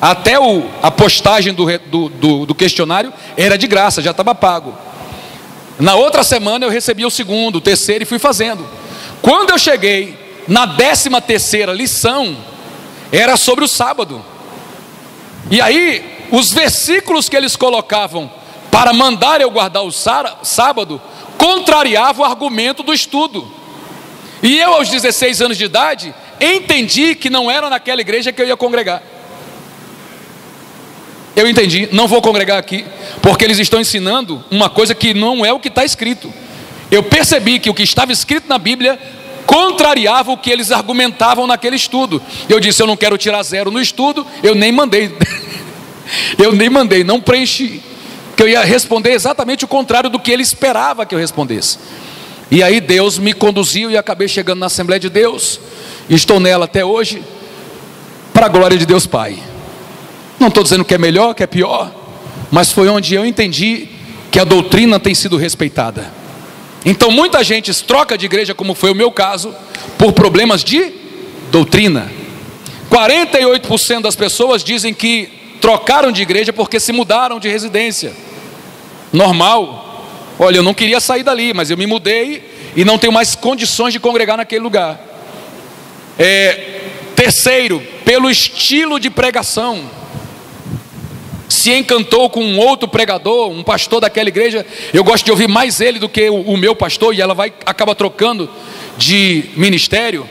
Até a postagem do questionário era de graça, já estava pago. Na outra semana eu recebia o segundo, o terceiro, e fui fazendo. Quando eu cheguei na 13ª lição, era sobre o sábado. E aí os versículos que eles colocavam para mandar eu guardar o sábado contrariavam o argumento do estudo. E eu, aos 16 anos de idade, entendi que não era naquela igreja que eu ia congregar. Eu entendi, não vou congregar aqui, porque eles estão ensinando uma coisa que não é o que está escrito. Eu percebi que o que estava escrito na Bíblia contrariava o que eles argumentavam naquele estudo. Eu disse, eu não quero tirar 0 no estudo, eu nem mandei. Não preenchi, que eu ia responder exatamente o contrário do que ele esperava que eu respondesse. E aí Deus me conduziu e acabei chegando na Assembleia de Deus. Estou nela até hoje, para a glória de Deus Pai. Não estou dizendo que é melhor, que é pior, mas foi onde eu entendi que a doutrina tem sido respeitada. Então muita gente troca de igreja, como foi o meu caso, por problemas de doutrina. 48% das pessoas dizem que trocaram de igreja porque se mudaram de residência. Normal. Olha, eu não queria sair dali, mas eu me mudei e não tenho mais condições de congregar naquele lugar. Terceiro, pelo estilo de pregação. Se encantou com um outro pregador, um pastor daquela igreja, eu gosto de ouvir mais ele do que o meu pastor, e ela acaba trocando de ministério.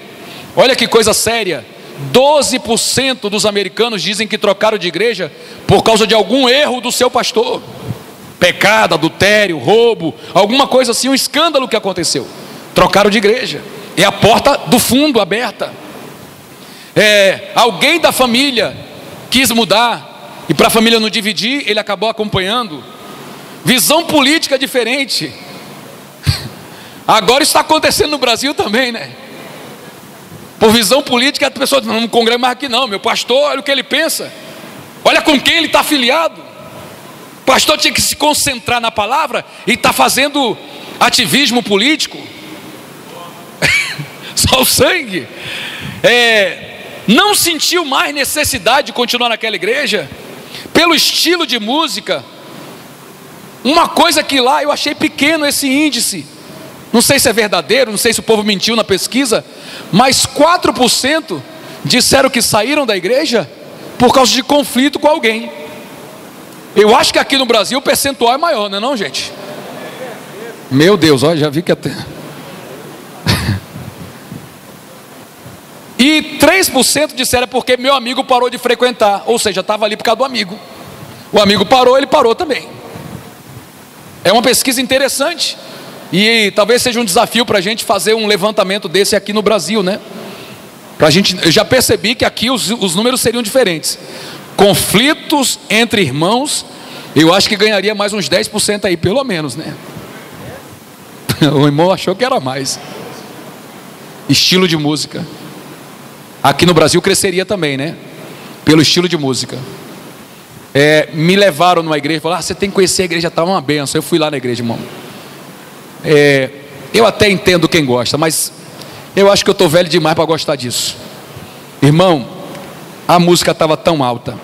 Olha que coisa séria, 12% dos americanos dizem que trocaram de igreja por causa de algum erro do seu pastor. Pecado, adultério, roubo, alguma coisa assim, um escândalo que aconteceu. Trocaram de igreja, é a porta do fundo aberta. Alguém da família quis mudar, e para a família não dividir, ele acabou acompanhando. Visão política diferente. Agora isso está acontecendo no Brasil também, né? Por visão política, a pessoa diz, não congrega mais aqui não, meu pastor, olha o que ele pensa, olha com quem ele está afiliado. O pastor tinha que se concentrar na palavra e está fazendo ativismo político. Só o sangue. Não sentiu mais necessidade de continuar naquela igreja, pelo estilo de música. Uma coisa que lá eu achei pequeno esse índice, não sei se é verdadeiro, não sei se o povo mentiu na pesquisa, mas 4% disseram que saíram da igreja por causa de conflito com alguém. Eu acho que aqui no Brasil o percentual é maior, não é não, gente? Meu Deus, olha, já vi que até... E 3% disseram porque meu amigo parou de frequentar, ou seja, estava ali por causa do amigo. O amigo parou, ele parou também. É uma pesquisa interessante, e talvez seja um desafio para a gente fazer um levantamento desse aqui no Brasil, né? Pra gente, eu já percebi que aqui os números seriam diferentes. Conflitos entre irmãos, eu acho que ganharia mais uns 10% aí, pelo menos, né? O irmão achou que era mais. Estilo de música. Aqui no Brasil cresceria também, né? Pelo estilo de música. Me levaram numa igreja e falaram, você tem que conhecer a igreja, tá uma benção. Eu fui lá na igreja, irmão. Eu até entendo quem gosta, mas eu acho que eu estou velho demais para gostar disso. Irmão, a música estava tão alta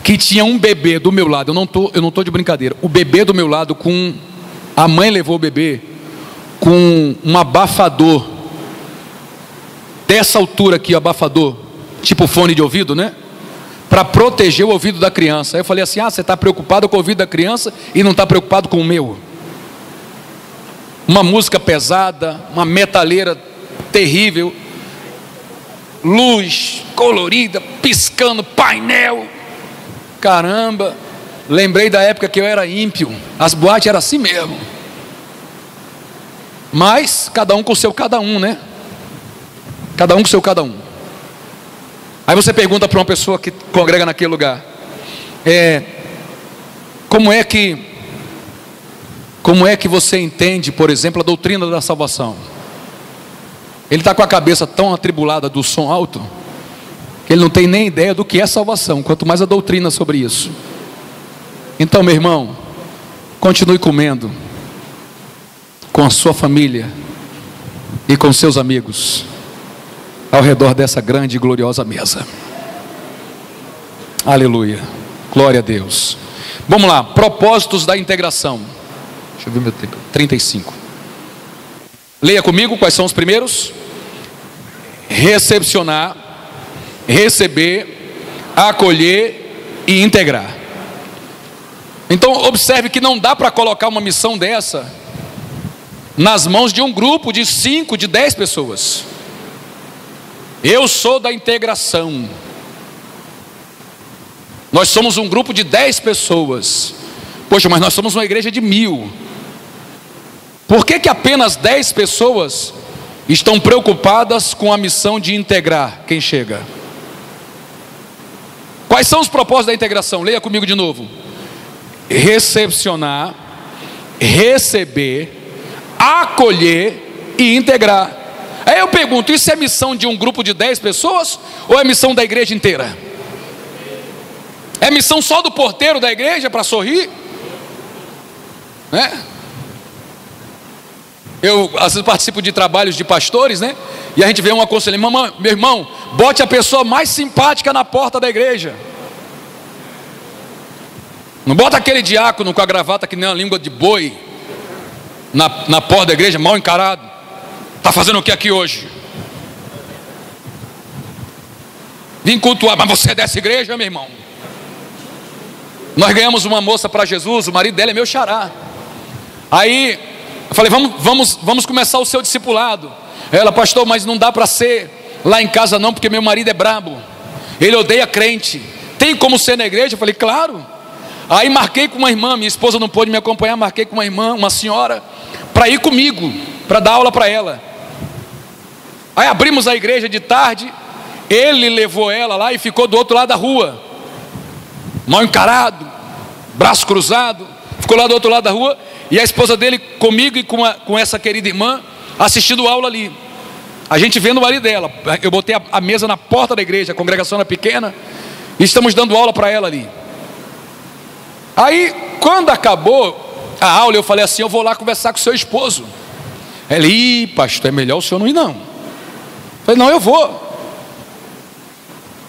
que tinha um bebê do meu lado. Eu não tô de brincadeira. O bebê do meu lado, a mãe levou o bebê com um abafador dessa altura aqui, abafador, tipo fone de ouvido, né? Para proteger o ouvido da criança. Aí eu falei assim, você está preocupado com o ouvido da criança e não está preocupado com o meu? Uma música pesada, uma metaleira terrível, luz colorida, piscando, painel, caramba. Lembrei da época que eu era ímpio, as boates eram assim mesmo, mas cada um com o seu cada um, né? Cada um com o seu cada um. Aí você pergunta para uma pessoa que congrega naquele lugar, como é que você entende, por exemplo, a doutrina da salvação? Ele está com a cabeça tão atribulada do som alto, que ele não tem nem ideia do que é salvação, quanto mais a doutrina sobre isso. Então, meu irmão, continue comendo com a sua família e com seus amigos ao redor dessa grande e gloriosa mesa. Aleluia, glória a Deus. Vamos lá, propósitos da integração. Deixa eu ver meu tempo, 35. Leia comigo quais são os primeiros: recepcionar, receber, acolher e integrar. Então observe que não dá para colocar uma missão dessa nas mãos de um grupo de 5, de 10 pessoas. Eu sou da integração. Nós somos um grupo de 10 pessoas. Poxa, mas nós somos uma igreja de 1000. Por que apenas 10 pessoas estão preocupadas com a missão de integrar quem chega? Quais são os propósitos da integração? Leia comigo de novo: recepcionar, receber, acolher e integrar. Aí eu pergunto, isso é missão de um grupo de 10 pessoas ou é missão da igreja inteira? É missão só do porteiro da igreja para sorrir? Eu às vezes participo de trabalhos de pastores, né? E a gente vê um aconselho: meu irmão, bote a pessoa mais simpática na porta da igreja. Não bota aquele diácono com a gravata que nem uma língua de boi na porta da igreja, mal encarado. Está fazendo o que aqui hoje? Vim cultuar. Mas você é dessa igreja, meu irmão? Nós ganhamos uma moça para Jesus, o marido dela é meu xará. Aí eu falei: vamos começar o seu discipulado. Ela: pastor, mas não dá para ser lá em casa não, porque meu marido é brabo, ele odeia crente. Tem como ser na igreja? Eu falei: claro. Aí marquei com uma irmã, minha esposa não pôde me acompanhar, marquei com uma irmã, uma senhora, para ir comigo, para dar aula para ela. Aí abrimos a igreja de tarde, ele levou ela lá e ficou do outro lado da rua, mal encarado, braço cruzado, ficou lá do outro lado da rua, e a esposa dele comigo e com essa querida irmã, assistindo aula ali, a gente vendo o marido dela. Eu botei a mesa na porta da igreja, a congregação era pequena, e estamos dando aula para ela ali. Aí quando acabou a aula, eu falei assim: eu vou lá conversar com o seu esposo. Ele: ih, pastor, é melhor o senhor não ir não. Eu falei: não, eu vou.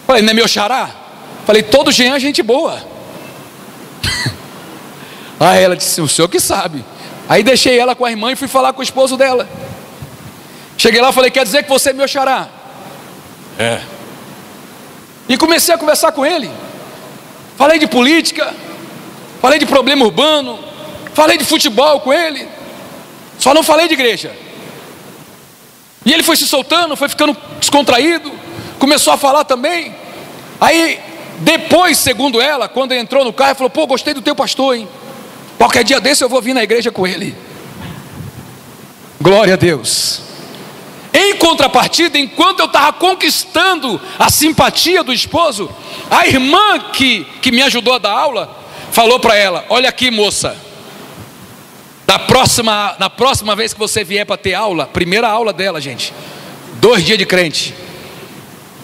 Falei: não é meu xará? Falei: todo Jean é gente boa. Aí ela disse: o senhor que sabe. Aí deixei ela com a irmã e fui falar com o esposo dela. Cheguei lá e falei: quer dizer que você é meu xará? É. E comecei a conversar com ele. Falei de política, falei de problema urbano, falei de futebol com ele, só não falei de igreja. E ele foi se soltando, foi ficando descontraído, começou a falar também. Aí depois, segundo ela, quando ele entrou no carro, ele falou: pô, gostei do teu pastor, hein? Qualquer dia desse eu vou vir na igreja com ele. Glória a Deus. Em contrapartida, enquanto eu estava conquistando a simpatia do esposo, a irmã que me ajudou a dar aula falou para ela: olha aqui, moça, na próxima vez que você vier para ter aula, primeira aula dela, gente, 2 dias de crente,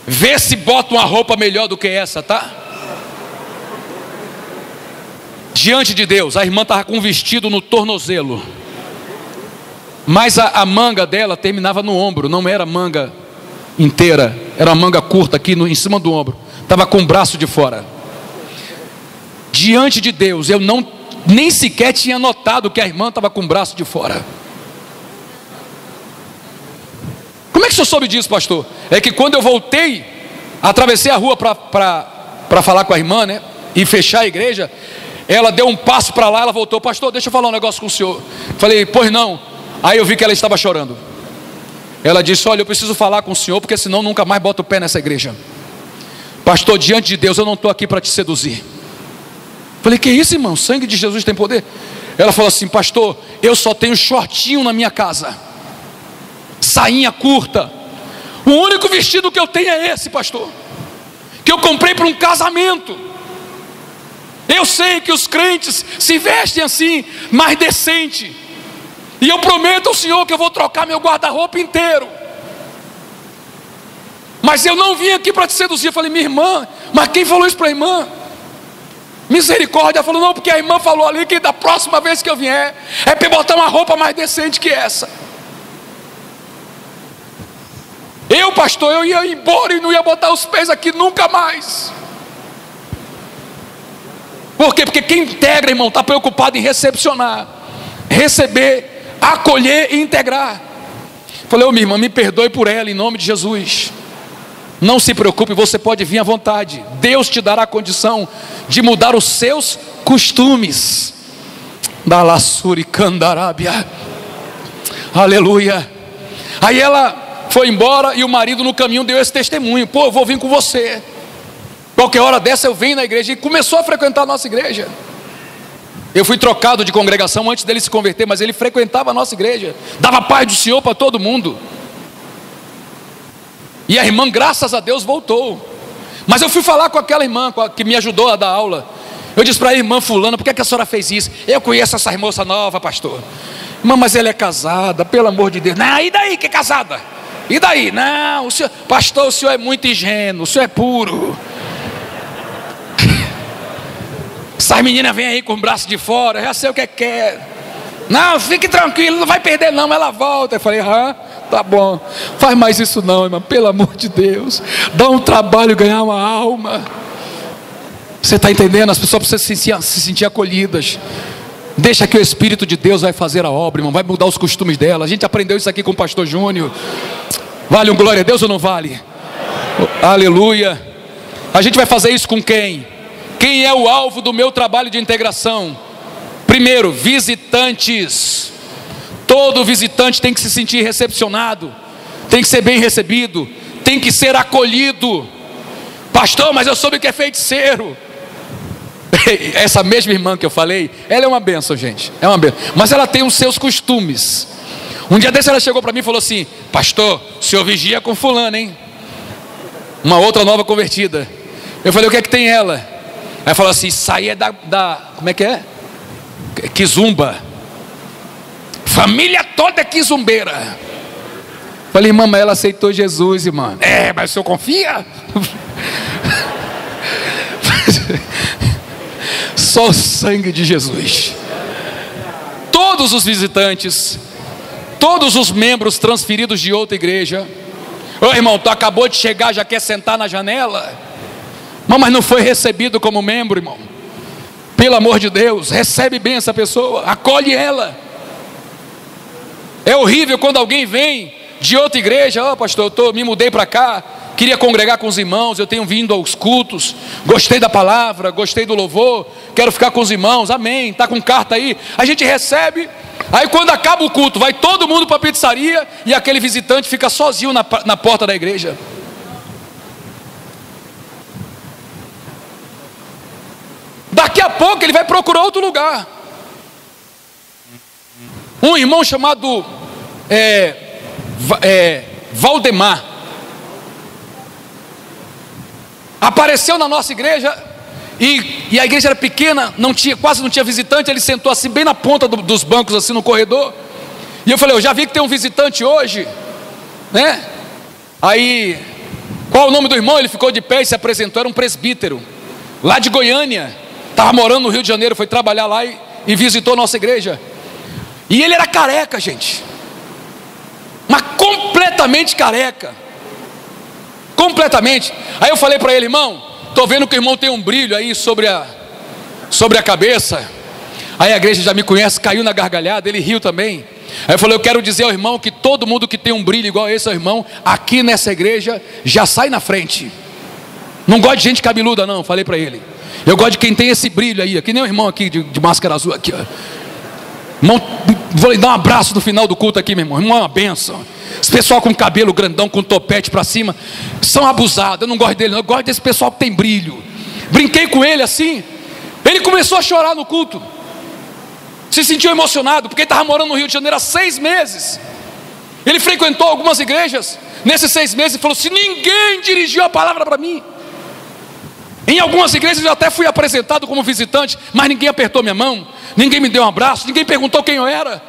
vê se bota uma roupa melhor do que essa, tá? Diante de Deus, a irmã estava com um vestido no tornozelo, mas a manga dela terminava no ombro, não era manga inteira, era uma manga curta aqui em cima do ombro, estava com o braço de fora. Diante de Deus, eu nem sequer tinha notado que a irmã estava com o braço de fora. Como é que o senhor soube disso, pastor? É que quando eu voltei, atravessei a rua para falar com a irmã, né, e fechar a igreja, ela deu um passo para lá, ela voltou: pastor, deixa eu falar um negócio com o senhor. Falei: pois não. Aí eu vi que ela estava chorando. Ela disse: olha, eu preciso falar com o senhor, porque senão nunca mais boto o pé nessa igreja. Pastor, diante de Deus, eu não estou aqui para te seduzir. Falei: que isso, irmão? O sangue de Jesus tem poder? Ela falou assim: pastor, eu só tenho shortinho na minha casa, sainha curta, o único vestido que eu tenho é esse, pastor, que eu comprei para um casamento. Eu sei que os crentes se vestem assim, mais decente, e eu prometo ao senhor que eu vou trocar meu guarda-roupa inteiro, mas eu não vim aqui para te seduzir. Eu falei: minha irmã, mas quem falou isso para a irmã? Misericórdia. Ela falou: não, porque a irmã falou ali que da próxima vez que eu vier, é para botar uma roupa mais decente que essa. Eu, pastor, eu ia embora e não ia botar os pés aqui nunca mais. Por quê? Porque quem integra, irmão, está preocupado em recepcionar, receber, acolher e integrar. Falei: ô minha irmã, me perdoe por ela, em nome de Jesus. Não se preocupe, você pode vir à vontade. Deus te dará a condição de mudar os seus costumes. Da laçuri candarábia. Aleluia. Aí ela foi embora e o marido no caminho deu esse testemunho: pô, eu vou vir com você. Qualquer hora dessa eu venho na igreja. E começou a frequentar a nossa igreja. Eu fui trocado de congregação antes dele se converter, mas ele frequentava a nossa igreja, dava paz do Senhor para todo mundo. E a irmã, graças a Deus, voltou. Mas eu fui falar com aquela irmã que me ajudou a dar aula. Eu disse para a irmã fulana: por que a senhora fez isso? Eu conheço essa moça nova, pastor. Irmã, mas ela é casada, pelo amor de Deus. Não, e daí que é casada? E daí? Não, o senhor, pastor, o senhor é muito ingênuo, o senhor é puro. Essas meninas vêm aí com o braço de fora, já sei o que quer. Não, fique tranquilo, não vai perder não, ela volta. Eu falei, tá bom, faz mais isso não, irmão, pelo amor de Deus, dá um trabalho ganhar uma alma. Você está entendendo? As pessoas precisam se sentir acolhidas. Deixa que o Espírito de Deus vai fazer a obra, irmão, vai mudar os costumes dela. A gente aprendeu isso aqui com o pastor Júnior. Vale um glória a Deus ou não vale? Aleluia. A gente vai fazer isso com quem? Quem é o alvo do meu trabalho de integração? Primeiro, visitantes. Todo visitante tem que se sentir recepcionado, tem que ser bem recebido, tem que ser acolhido. Pastor, mas eu soube que é feiticeiro. Essa mesma irmã que eu falei, ela é uma bênção, gente, é uma bênção, mas ela tem os seus costumes. Um dia desse ela chegou para mim e falou assim: pastor, o senhor vigia com fulano, hein? Uma outra nova convertida. Eu falei, o que é que tem ela? Aí ela falou assim, isso aí é como é que é? Quizumba. Família toda é quizumbeira. Falei, irmã, mas ela aceitou Jesus, irmã. Mas o senhor confia? Só o sangue de Jesus. Todos os visitantes, todos os membros transferidos de outra igreja. Ô irmão, tu acabou de chegar, já quer sentar na janela? Mas não foi recebido como membro, irmão. Pelo amor de Deus, recebe bem essa pessoa, acolhe ela. É horrível quando alguém vem de outra igreja: pastor, me mudei para cá, queria congregar com os irmãos, eu tenho vindo aos cultos, gostei da palavra, gostei do louvor, quero ficar com os irmãos, amém, está com carta aí. A gente recebe, aí quando acaba o culto, vai todo mundo para a pizzaria e aquele visitante fica sozinho na porta da igreja. Daqui a pouco ele vai procurar outro lugar. Um irmão chamado Valdemar apareceu na nossa igreja, e a igreja era pequena, quase não tinha visitante. Ele sentou assim bem na ponta dos bancos, assim no corredor, e eu falei, eu já vi que tem um visitante hoje, né? Aí, qual o nome do irmão? Ele ficou de pé e se apresentou. Era um presbítero lá de Goiânia, estava morando no Rio de Janeiro, foi trabalhar lá e visitou nossa igreja. E ele era careca, gente, mas completamente careca, completamente. Aí eu falei para ele, irmão, estou vendo que o irmão tem um brilho aí sobre a cabeça. Aí a igreja já me conhece, caiu na gargalhada, ele riu também. Aí eu falei, eu quero dizer ao irmão que todo mundo que tem um brilho igual a esse, ao irmão, aqui nessa igreja, já sai na frente. Não gosto de gente cabeluda não, falei para ele. Eu gosto de quem tem esse brilho aí, que nem o irmão aqui de máscara azul aqui, ó. Irmão, vou lhe dar um abraço no final do culto aqui, meu irmão. Irmão, é uma bênção. Esse pessoal com cabelo grandão, com topete para cima, são abusados. Eu não gosto dele não, eu gosto desse pessoal que tem brilho. Brinquei com ele assim, ele começou a chorar no culto, se sentiu emocionado, porque ele estava morando no Rio de Janeiro há 6 meses. Ele frequentou algumas igrejas nesses 6 meses e falou assim: ninguém dirigiu a palavra para mim. Em algumas igrejas eu até fui apresentado como visitante, mas ninguém apertou minha mão, ninguém me deu um abraço, ninguém perguntou quem eu era.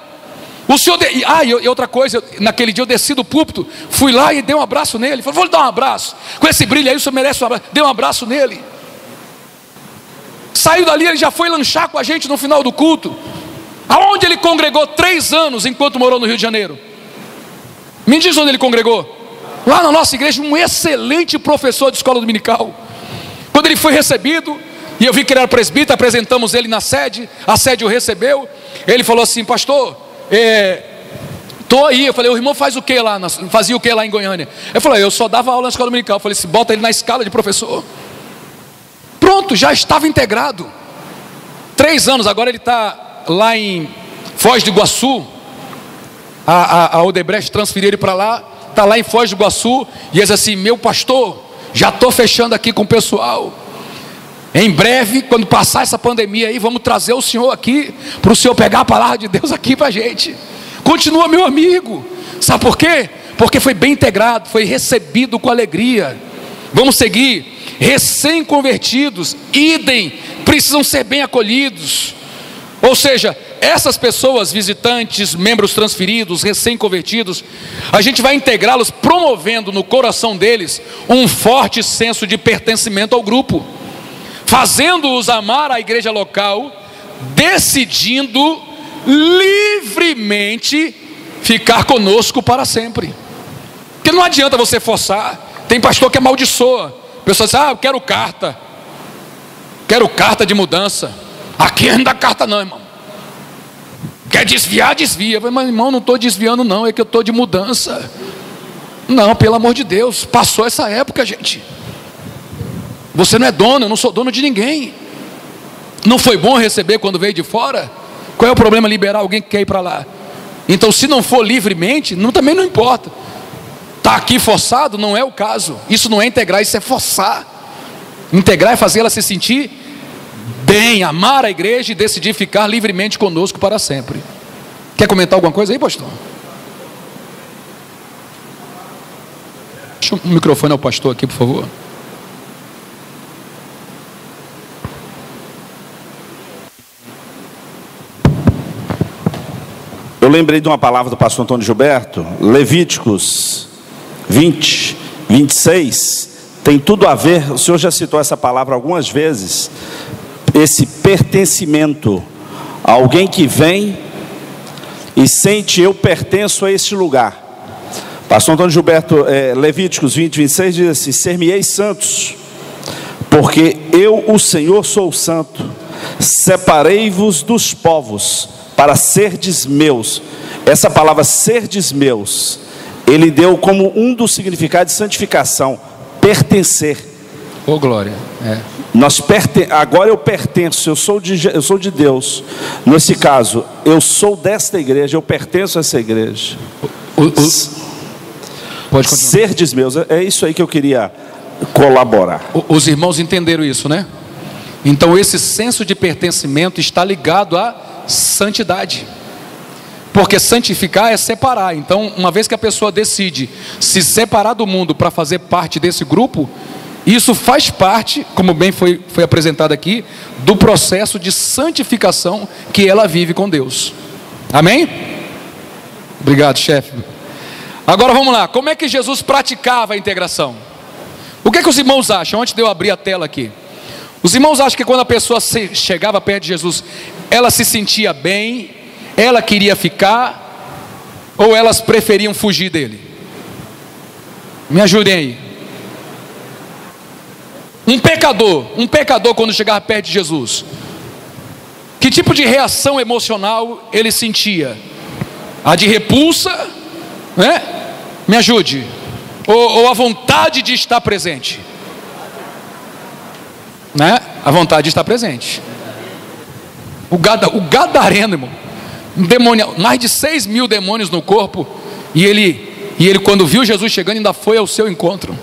O senhor e outra coisa, naquele dia eu desci do púlpito, fui lá e dei um abraço nele. Falei, vou lhe dar um abraço, com esse brilho aí o senhor merece um abraço. Dei um abraço nele. Saiu dali, ele já foi lanchar com a gente no final do culto. Aonde ele congregou 3 anos enquanto morou no Rio de Janeiro? Me diz onde ele congregou. Lá na nossa igreja, um excelente professor de escola dominical. Quando ele foi recebido, e eu vi que ele era presbítero, apresentamos ele na sede, a sede o recebeu. Ele falou assim: pastor, estou aí. Eu falei, o irmão faz o que lá? Fazia o que lá em Goiânia? Eu falei, eu só dava aula na escola dominical. Eu falei, se bota ele na escala de professor. Pronto, já estava integrado. 3 anos, agora ele está lá em Foz do Iguaçu. A Odebrecht transferiu ele para lá, está lá em Foz do Iguaçu, e diz assim: meu pastor, já estou fechando aqui com o pessoal. Em breve, quando passar essa pandemia aí, vamos trazer o senhor aqui, para o senhor pegar a palavra de Deus aqui para a gente. Continua meu amigo. Sabe por quê? Porque foi bem integrado, foi recebido com alegria. Vamos seguir. Recém-convertidos, idem, precisam ser bem acolhidos. Ou seja, essas pessoas, visitantes, membros transferidos, recém-convertidos, a gente vai integrá-los promovendo no coração deles um forte senso de pertencimento ao grupo, fazendo-os amar a igreja local, decidindo livremente ficar conosco para sempre. Porque não adianta você forçar. Tem pastor que amaldiçoa. A pessoa diz: eu quero carta de mudança. Aqui não dá carta não, irmão. Quer desviar, desvia. Mas irmão, não estou desviando não, é que eu estou de mudança. Não, pelo amor de Deus, passou essa época, gente. Você não é dono, eu não sou dono de ninguém. Não foi bom receber quando veio de fora? Qual é o problema liberar alguém que quer ir para lá? Então, se não for livremente, também não importa. Está aqui forçado, não é o caso. Isso não é integrar, isso é forçar. Integrar é fazer ela se sentir bem, amar a igreja e decidir ficar livremente conosco para sempre. Quer comentar alguma coisa aí, pastor? Deixa o microfone ao pastor aqui, por favor. Eu lembrei de uma palavra do pastor Antônio Gilberto, Levíticos 20, 26, tem tudo a ver, o senhor já citou essa palavra algumas vezes, esse pertencimento, alguém que vem e sente: eu pertenço a este lugar. Pastor Antônio Gilberto, Levíticos 20, 26 diz assim: ser-me-eis santos, porque eu, o Senhor, sou santo, separei-vos dos povos, para serdes meus. Essa palavra serdes meus, ele deu como um dos significados de santificação: pertencer. Ô glória, Agora eu pertenço, eu sou de Deus. Nesse caso, eu sou desta igreja, eu pertenço a essa igreja. Pode continuar. Serdes meus, é isso aí que eu queria colaborar. Os irmãos entenderam isso, né? Então esse senso de pertencimento está ligado à santidade, porque santificar é separar. Então, uma vez que a pessoa decide se separar do mundo para fazer parte desse grupo, isso faz parte, como bem foi apresentado aqui, do processo de santificação que ela vive com Deus. Amém? Obrigado, chefe. Agora vamos lá, como é que Jesus praticava a integração? O que é que os irmãos acham? Antes de eu abrir a tela aqui, os irmãos acham que quando a pessoa chegava perto de Jesus, ela se sentia bem, ela queria ficar, ou elas preferiam fugir dele? Me ajudem aí. Um pecador quando chegava perto de Jesus, que tipo de reação emocional ele sentia? A de repulsa, né? Me ajude. Ou a vontade de estar presente, né? A vontade de estar presente. O gadareno, irmão, um demônio, mais de 6.000 demônios no corpo, e ele quando viu Jesus chegando, ainda foi ao seu encontro.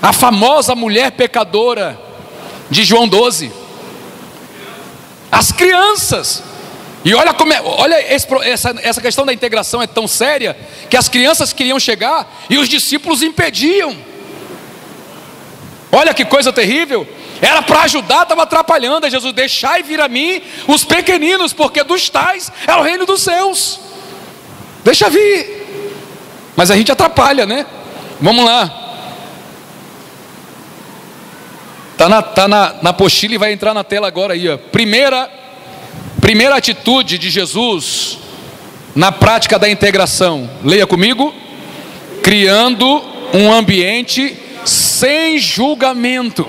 A famosa mulher pecadora de João 12, as crianças, e olha como essa questão da integração é tão séria, que as crianças queriam chegar e os discípulos impediam. Olha que coisa terrível. Era para ajudar, estava atrapalhando. Aí Jesus: deixai vir a mim os pequeninos, porque dos tais é o reino dos céus. Deixa vir. Mas a gente atrapalha, né? Vamos lá. Tá na apostila e vai entrar na tela agora aí, ó. Primeira atitude de Jesus na prática da integração. Leia comigo: criando um ambiente sem julgamento.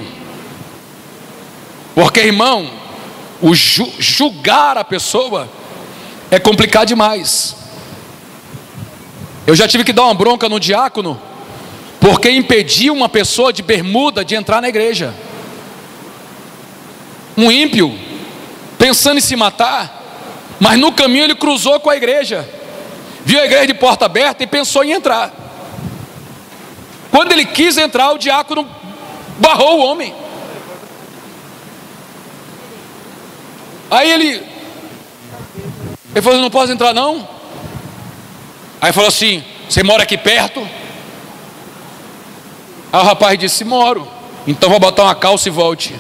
Porque, irmão, julgar a pessoa é complicado demais. Eu já tive que dar uma bronca no diácono, porque impediu uma pessoa de bermuda de entrar na igreja. Um ímpio, pensando em se matar, mas no caminho ele cruzou com a igreja, viu a igreja de porta aberta e pensou em entrar. Quando ele quis entrar, o diácono barrou o homem. Aí ele falou: não posso entrar não. Aí falou assim: você mora aqui perto? Aí o rapaz disse: moro. Então vou botar uma calça e volte.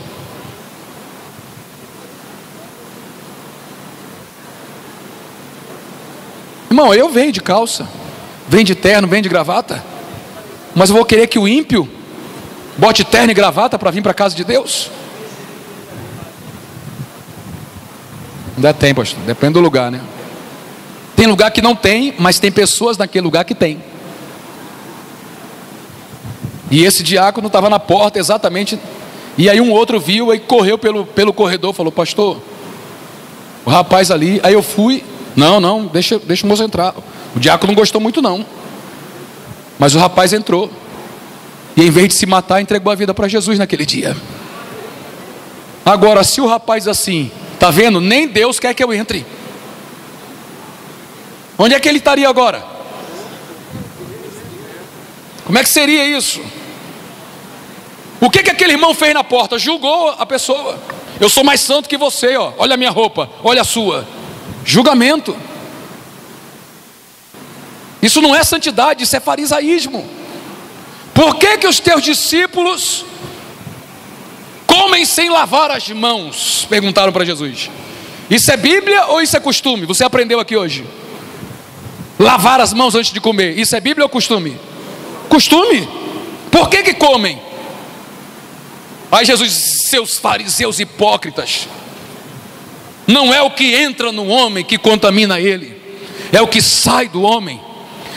Irmão, eu venho de calça, venho de terno, venho de gravata, mas eu vou querer que o ímpio bote terno e gravata para vir para a casa de Deus? Ainda tem, pastor, depende do lugar, né? Tem lugar que não tem, mas tem pessoas naquele lugar que tem. E esse diácono estava na porta exatamente. E aí um outro viu e correu pelo corredor, falou: pastor, o rapaz ali. Aí eu fui: não, deixa o moço entrar. O diácono não gostou muito não, mas o rapaz entrou. E em vez de se matar, entregou a vida para Jesus naquele dia. Agora, se o rapaz assim, tá vendo? Nem Deus quer que eu entre. Onde é que ele estaria agora? Como é que seria isso? O que aquele irmão fez na porta? Julgou a pessoa. Eu sou mais santo que você, ó. Olha a minha roupa, olha a sua. Julgamento. Isso não é santidade, isso é farisaísmo. Por que os teus discípulos comem sem lavar as mãos? Perguntaram para Jesus. Isso é Bíblia ou isso é costume? Você aprendeu aqui hoje. Lavar as mãos antes de comer, isso é Bíblia ou costume? Costume. Por que comem? Aí Jesus disse: seus fariseus hipócritas, não é o que entra no homem que contamina ele, é o que sai do homem.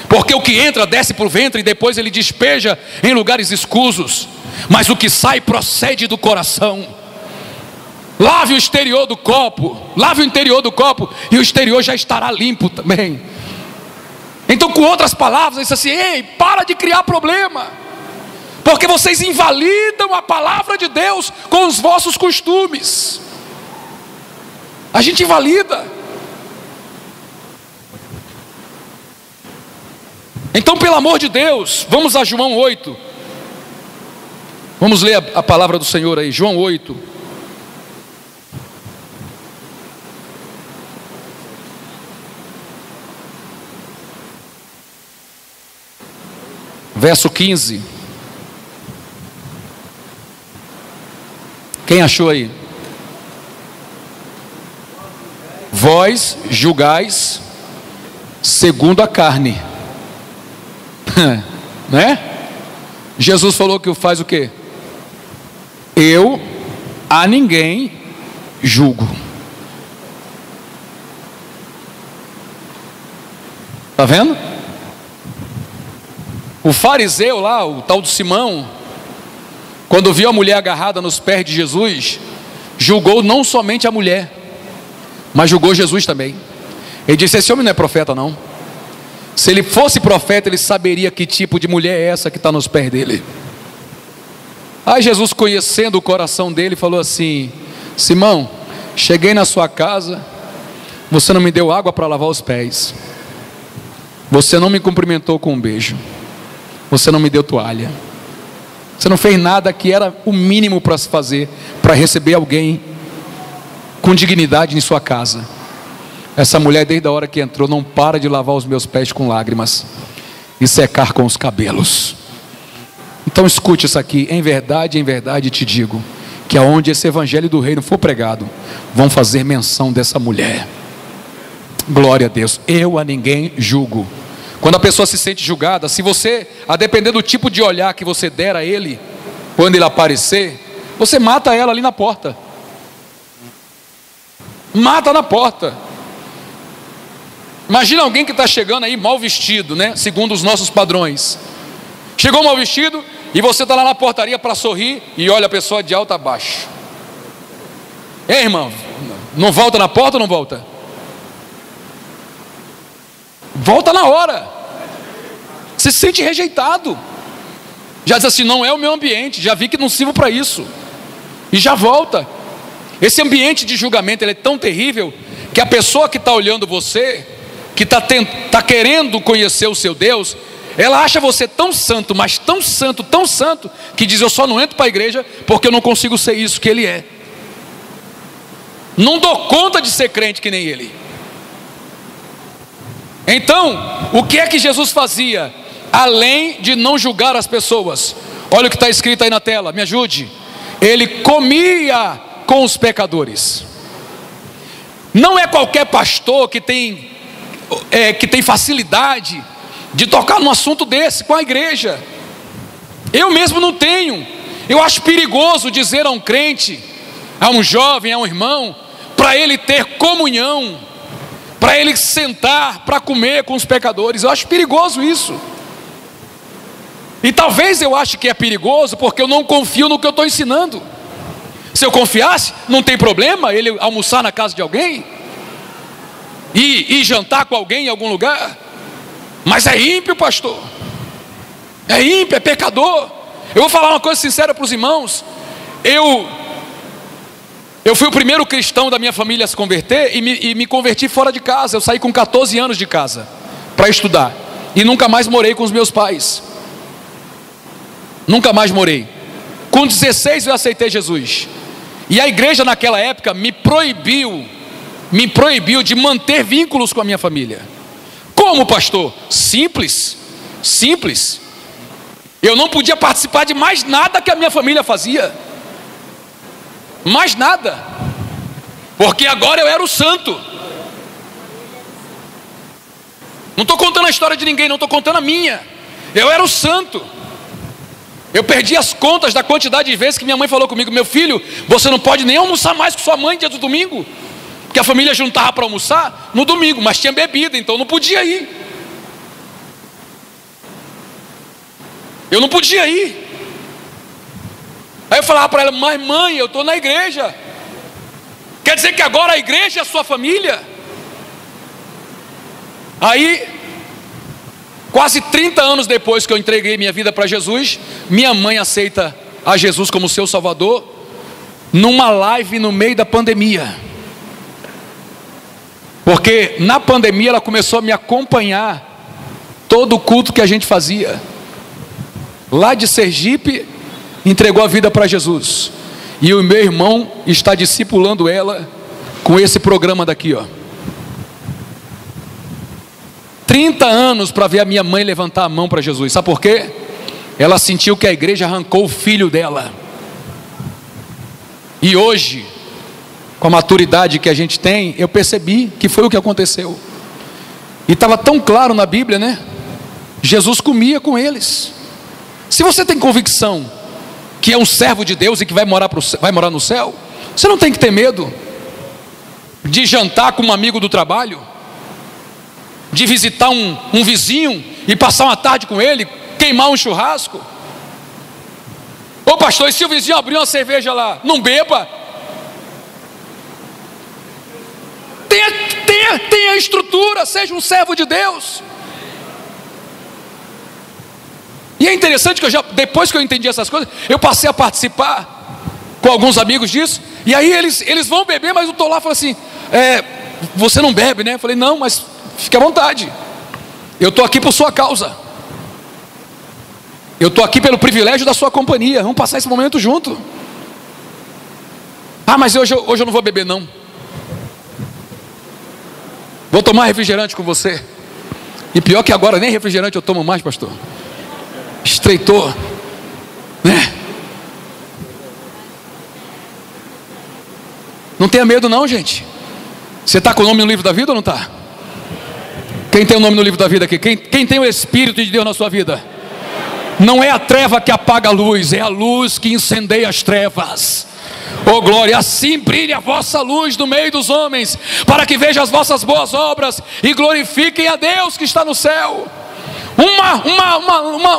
Porque o que entra desce para o ventre e depois ele despeja em lugares escusos, mas o que sai procede do coração. Lave o exterior do copo, lave o interior do copo, e o exterior já estará limpo também. Então, com outras palavras, ele disse assim: ei, para de criar problema, porque vocês invalidam a palavra de Deus com os vossos costumes. A gente invalida. Então, pelo amor de Deus, vamos a João 8. Vamos ler a palavra do Senhor aí, João 8. Verso 15. Quem achou aí? Vós julgais segundo a carne. Né? Jesus falou que faz o quê? Eu a ninguém julgo. Está vendo? O fariseu lá, o tal do Simão, quando viu a mulher agarrada nos pés de Jesus, julgou não somente a mulher, mas julgou Jesus também. Ele disse: esse homem não é profeta não. Se ele fosse profeta, ele saberia que tipo de mulher é essa que está nos pés dele. Aí Jesus, conhecendo o coração dele, falou assim: Simão, cheguei na sua casa, você não me deu água para lavar os pés, você não me cumprimentou com um beijo, você não me deu toalha, você não fez nada que era o mínimo para se fazer, para receber alguém com dignidade em sua casa. Essa mulher, desde a hora que entrou, não para de lavar os meus pés com lágrimas e secar com os cabelos. Então escute isso aqui: em verdade te digo, que aonde esse evangelho do reino for pregado, vão fazer menção dessa mulher. Glória a Deus. Eu a ninguém julgo. Quando a pessoa se sente julgada, se você, a depender do tipo de olhar que você der a ele, quando ele aparecer, você mata ela ali na porta. Mata na porta. Imagina alguém que está chegando aí mal vestido, né? Segundo os nossos padrões. Chegou mal vestido e você está lá na portaria para sorrir e olha a pessoa de alto a baixo. Ei, irmão, não volta na porta ou não volta? Volta na hora. Você se sente rejeitado. Já diz assim: não é o meu ambiente, já vi que não sirvo para isso. E já volta. Esse ambiente de julgamento, ele é tão terrível, que a pessoa que está olhando você, que está querendo conhecer o seu Deus, ela acha você tão santo, mas tão santo, que diz: eu só não entro para a igreja porque eu não consigo ser isso que ele é. Não dou conta de ser crente que nem ele. Então, o que é que Jesus fazia? Além de não julgar as pessoas, olha o que está escrito aí na tela, me ajude. Ele comia com os pecadores. Não é qualquer pastor que tem facilidade de tocar num assunto desse com a igreja. Eu mesmo não tenho. Eu acho perigoso dizer a um crente, a um jovem, a um irmão: para ele ter comunhão, para ele sentar para comer com os pecadores. Eu acho perigoso isso. E talvez eu ache que é perigoso porque eu não confio no que eu estou ensinando. Se eu confiasse, não tem problema ele almoçar na casa de alguém e jantar com alguém em algum lugar. Mas é ímpio, pastor. É ímpio, é pecador. Eu vou falar uma coisa sincera para os irmãos. Eu fui o primeiro cristão da minha família a se converter e me converti fora de casa. Eu saí com 14 anos de casa para estudar e nunca mais morei com os meus pais. Nunca mais morei. Com 16 eu aceitei Jesus. E a igreja naquela época me proibiu de manter vínculos com a minha família. Como, pastor? Simples. Eu não podia participar de mais nada que a minha família fazia. Mais nada. Porque agora eu era o santo. Não estou contando a história de ninguém, não estou contando a minha. Eu era o santo. Eu perdi as contas da quantidade de vezes que minha mãe falou comigo: meu filho, você não pode nem almoçar mais com sua mãe dia do domingo. Porque a família juntava para almoçar no domingo, mas tinha bebida, então não podia ir. Eu não podia ir. Aí eu falava para ela: mas mãe, eu estou na igreja. Quer dizer que agora a igreja é a sua família? Aí, quase 30 anos depois que eu entreguei minha vida para Jesus, minha mãe aceita a Jesus como seu Salvador, numa live no meio da pandemia. Porque na pandemia ela começou a me acompanhar todo o culto que a gente fazia. Lá de Sergipe, entregou a vida para Jesus. E o meu irmão está discipulando ela com esse programa daqui, ó. 30 anos para ver a minha mãe levantar a mão para Jesus. Sabe por quê? Ela sentiu que a igreja arrancou o filho dela. E hoje, com a maturidade que a gente tem, eu percebi que foi o que aconteceu. E estava tão claro na Bíblia, né? Jesus comia com eles. Se você tem convicção que é um servo de Deus e que vai morar no céu, você não tem que ter medo de jantar com um amigo do trabalho, de visitar um vizinho e passar uma tarde com ele, queimar um churrasco. Ô pastor, e se o vizinho abrir uma cerveja lá? Não beba. Tenha estrutura, seja um servo de Deus. E é interessante que depois que eu entendi essas coisas, eu passei a participar com alguns amigos disso. E aí eles vão beber, mas eu estou lá e falo assim: você não bebe, né? Eu falei: não, mas fique à vontade. Eu estou aqui por sua causa. Eu estou aqui pelo privilégio da sua companhia. Vamos passar esse momento junto. Ah, mas hoje eu não vou beber não. Vou tomar refrigerante com você. E pior que agora nem refrigerante eu tomo mais, pastor. Estreitou, né? Não tenha medo não, gente. Você está com o nome no livro da vida ou não está? Quem tem o nome no livro da vida aqui? Quem tem o Espírito de Deus na sua vida? Não é a treva que apaga a luz, é a luz que incendeia as trevas. Oh glória, assim brilhe a vossa luz no meio dos homens, para que vejam as vossas boas obras e glorifiquem a Deus que está no céu.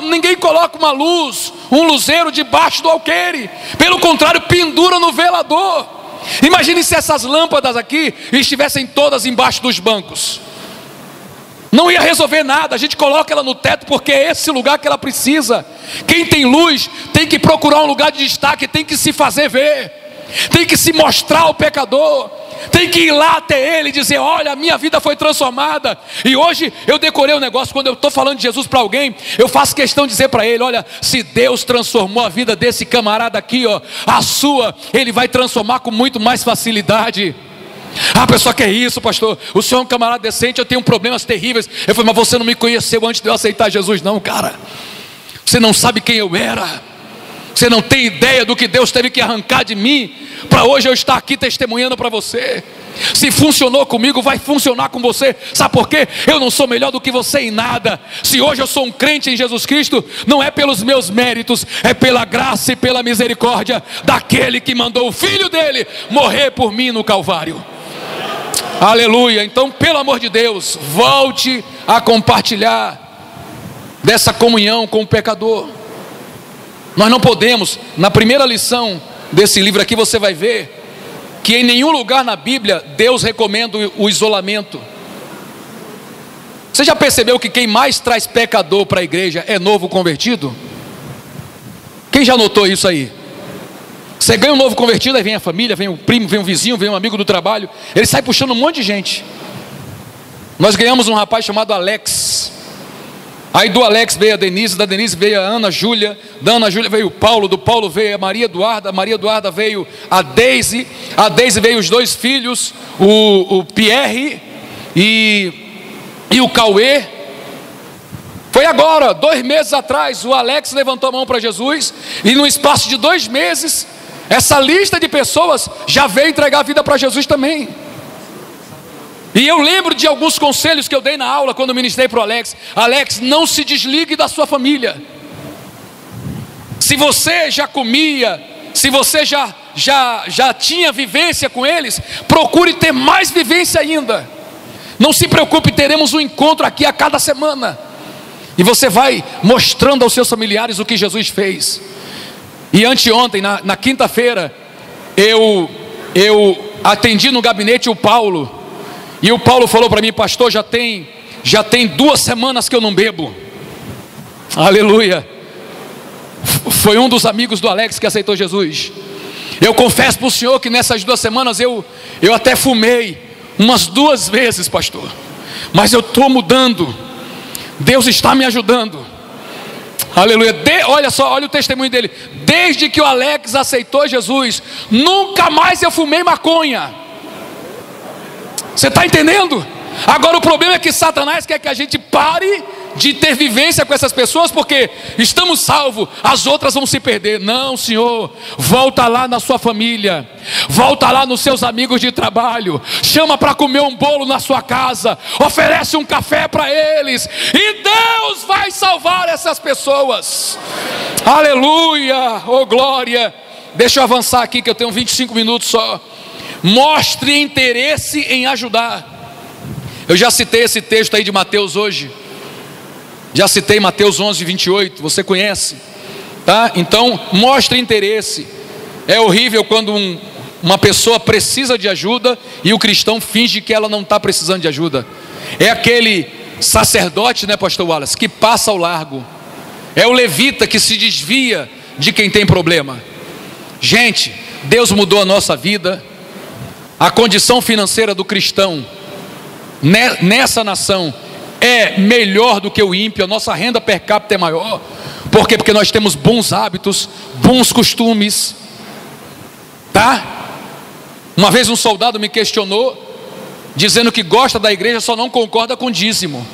Ninguém coloca uma luz, um luzeiro debaixo do alqueire. Pelo contrário, pendura no velador. Imagine se essas lâmpadas aqui estivessem todas embaixo dos bancos. Não ia resolver nada. A gente coloca ela no teto porque é esse lugar que ela precisa. Quem tem luz tem que procurar um lugar de destaque, tem que se fazer ver, tem que se mostrar ao pecador, tem que ir lá até ele e dizer: olha, a minha vida foi transformada. E hoje eu decorei um negócio: quando eu estou falando de Jesus para alguém, eu faço questão de dizer para ele: olha, se Deus transformou a vida desse camarada aqui, ó, a sua, ele vai transformar com muito mais facilidade. Ah, pessoa, que é isso, pastor? O senhor é um camarada decente, eu tenho problemas terríveis. Eu falei: mas você não me conheceu antes de eu aceitar Jesus não, cara. Você não sabe quem eu era. Você não tem ideia do que Deus teve que arrancar de mim para hoje eu estar aqui testemunhando para você. Se funcionou comigo, vai funcionar com você. Sabe por quê? Eu não sou melhor do que você em nada. Se hoje eu sou um crente em Jesus Cristo, não é pelos meus méritos, é pela graça e pela misericórdia daquele que mandou o Filho dele morrer por mim no Calvário. Aleluia. Então, pelo amor de Deus, volte a compartilhar dessa comunhão com o pecador. Nós não podemos. Na primeira lição desse livro aqui você vai ver que em nenhum lugar na Bíblia Deus recomenda o isolamento. Você já percebeu que quem mais traz pecador para a igreja é novo convertido? Quem já notou isso aí? Você ganha um novo convertido, aí vem a família, vem o primo, vem o vizinho, vem um amigo do trabalho, ele sai puxando um monte de gente. Nós ganhamos um rapaz chamado Alex. Aí do Alex veio a Denise, da Denise veio a Ana Júlia, da Ana Júlia veio o Paulo, do Paulo veio a Maria Eduarda veio a Deise veio os dois filhos, o Pierre e o Cauê. Foi agora, 2 meses atrás, o Alex levantou a mão para Jesus, e no espaço de 2 meses, essa lista de pessoas já veio entregar a vida para Jesus também. E eu lembro de alguns conselhos que eu dei na aula quando eu ministrei para o Alex. Alex, não se desligue da sua família. Se você já comia, se você já tinha vivência com eles, procure ter mais vivência ainda. Não se preocupe, teremos um encontro aqui a cada semana. E você vai mostrando aos seus familiares o que Jesus fez. E anteontem, na quinta-feira, eu atendi no gabinete o Paulo. E o Paulo falou para mim: pastor, já tem 2 semanas que eu não bebo. Aleluia. Foi um dos amigos do Alex que aceitou Jesus. Eu confesso para o senhor que nessas 2 semanas eu até fumei umas 2 vezes, pastor. Mas eu estou mudando. Deus está me ajudando. Aleluia. Olha só, olha o testemunho dele. Desde que o Alex aceitou Jesus, nunca mais eu fumei maconha. Você está entendendo? Agora o problema é que Satanás quer que a gente pare de ter vivência com essas pessoas, porque estamos salvos, as outras vão se perder. Não, Senhor, volta lá na sua família, volta lá nos seus amigos de trabalho, chama para comer um bolo na sua casa, oferece um café para eles, e Deus vai salvar essas pessoas. Aleluia, oh glória. Deixa eu avançar aqui que eu tenho 25 minutos só. Mostre interesse em ajudar. Eu já citei esse texto aí de Mateus hoje. Já citei Mateus 11, 28. Você conhece, tá? Então, mostre interesse. É horrível quando uma pessoa precisa de ajuda e o cristão finge que ela não está precisando de ajuda. É aquele sacerdote, né, pastor Wallace, que passa ao largo. É o levita que se desvia de quem tem problema. Gente, Deus mudou a nossa vida. A condição financeira do cristão nessa nação é melhor do que o ímpio. A nossa renda per capita é maior. Por quê? Porque nós temos bons hábitos, bons costumes, tá? Uma vez um soldado me questionou, dizendo que gosta da igreja, só não concorda com dízimo.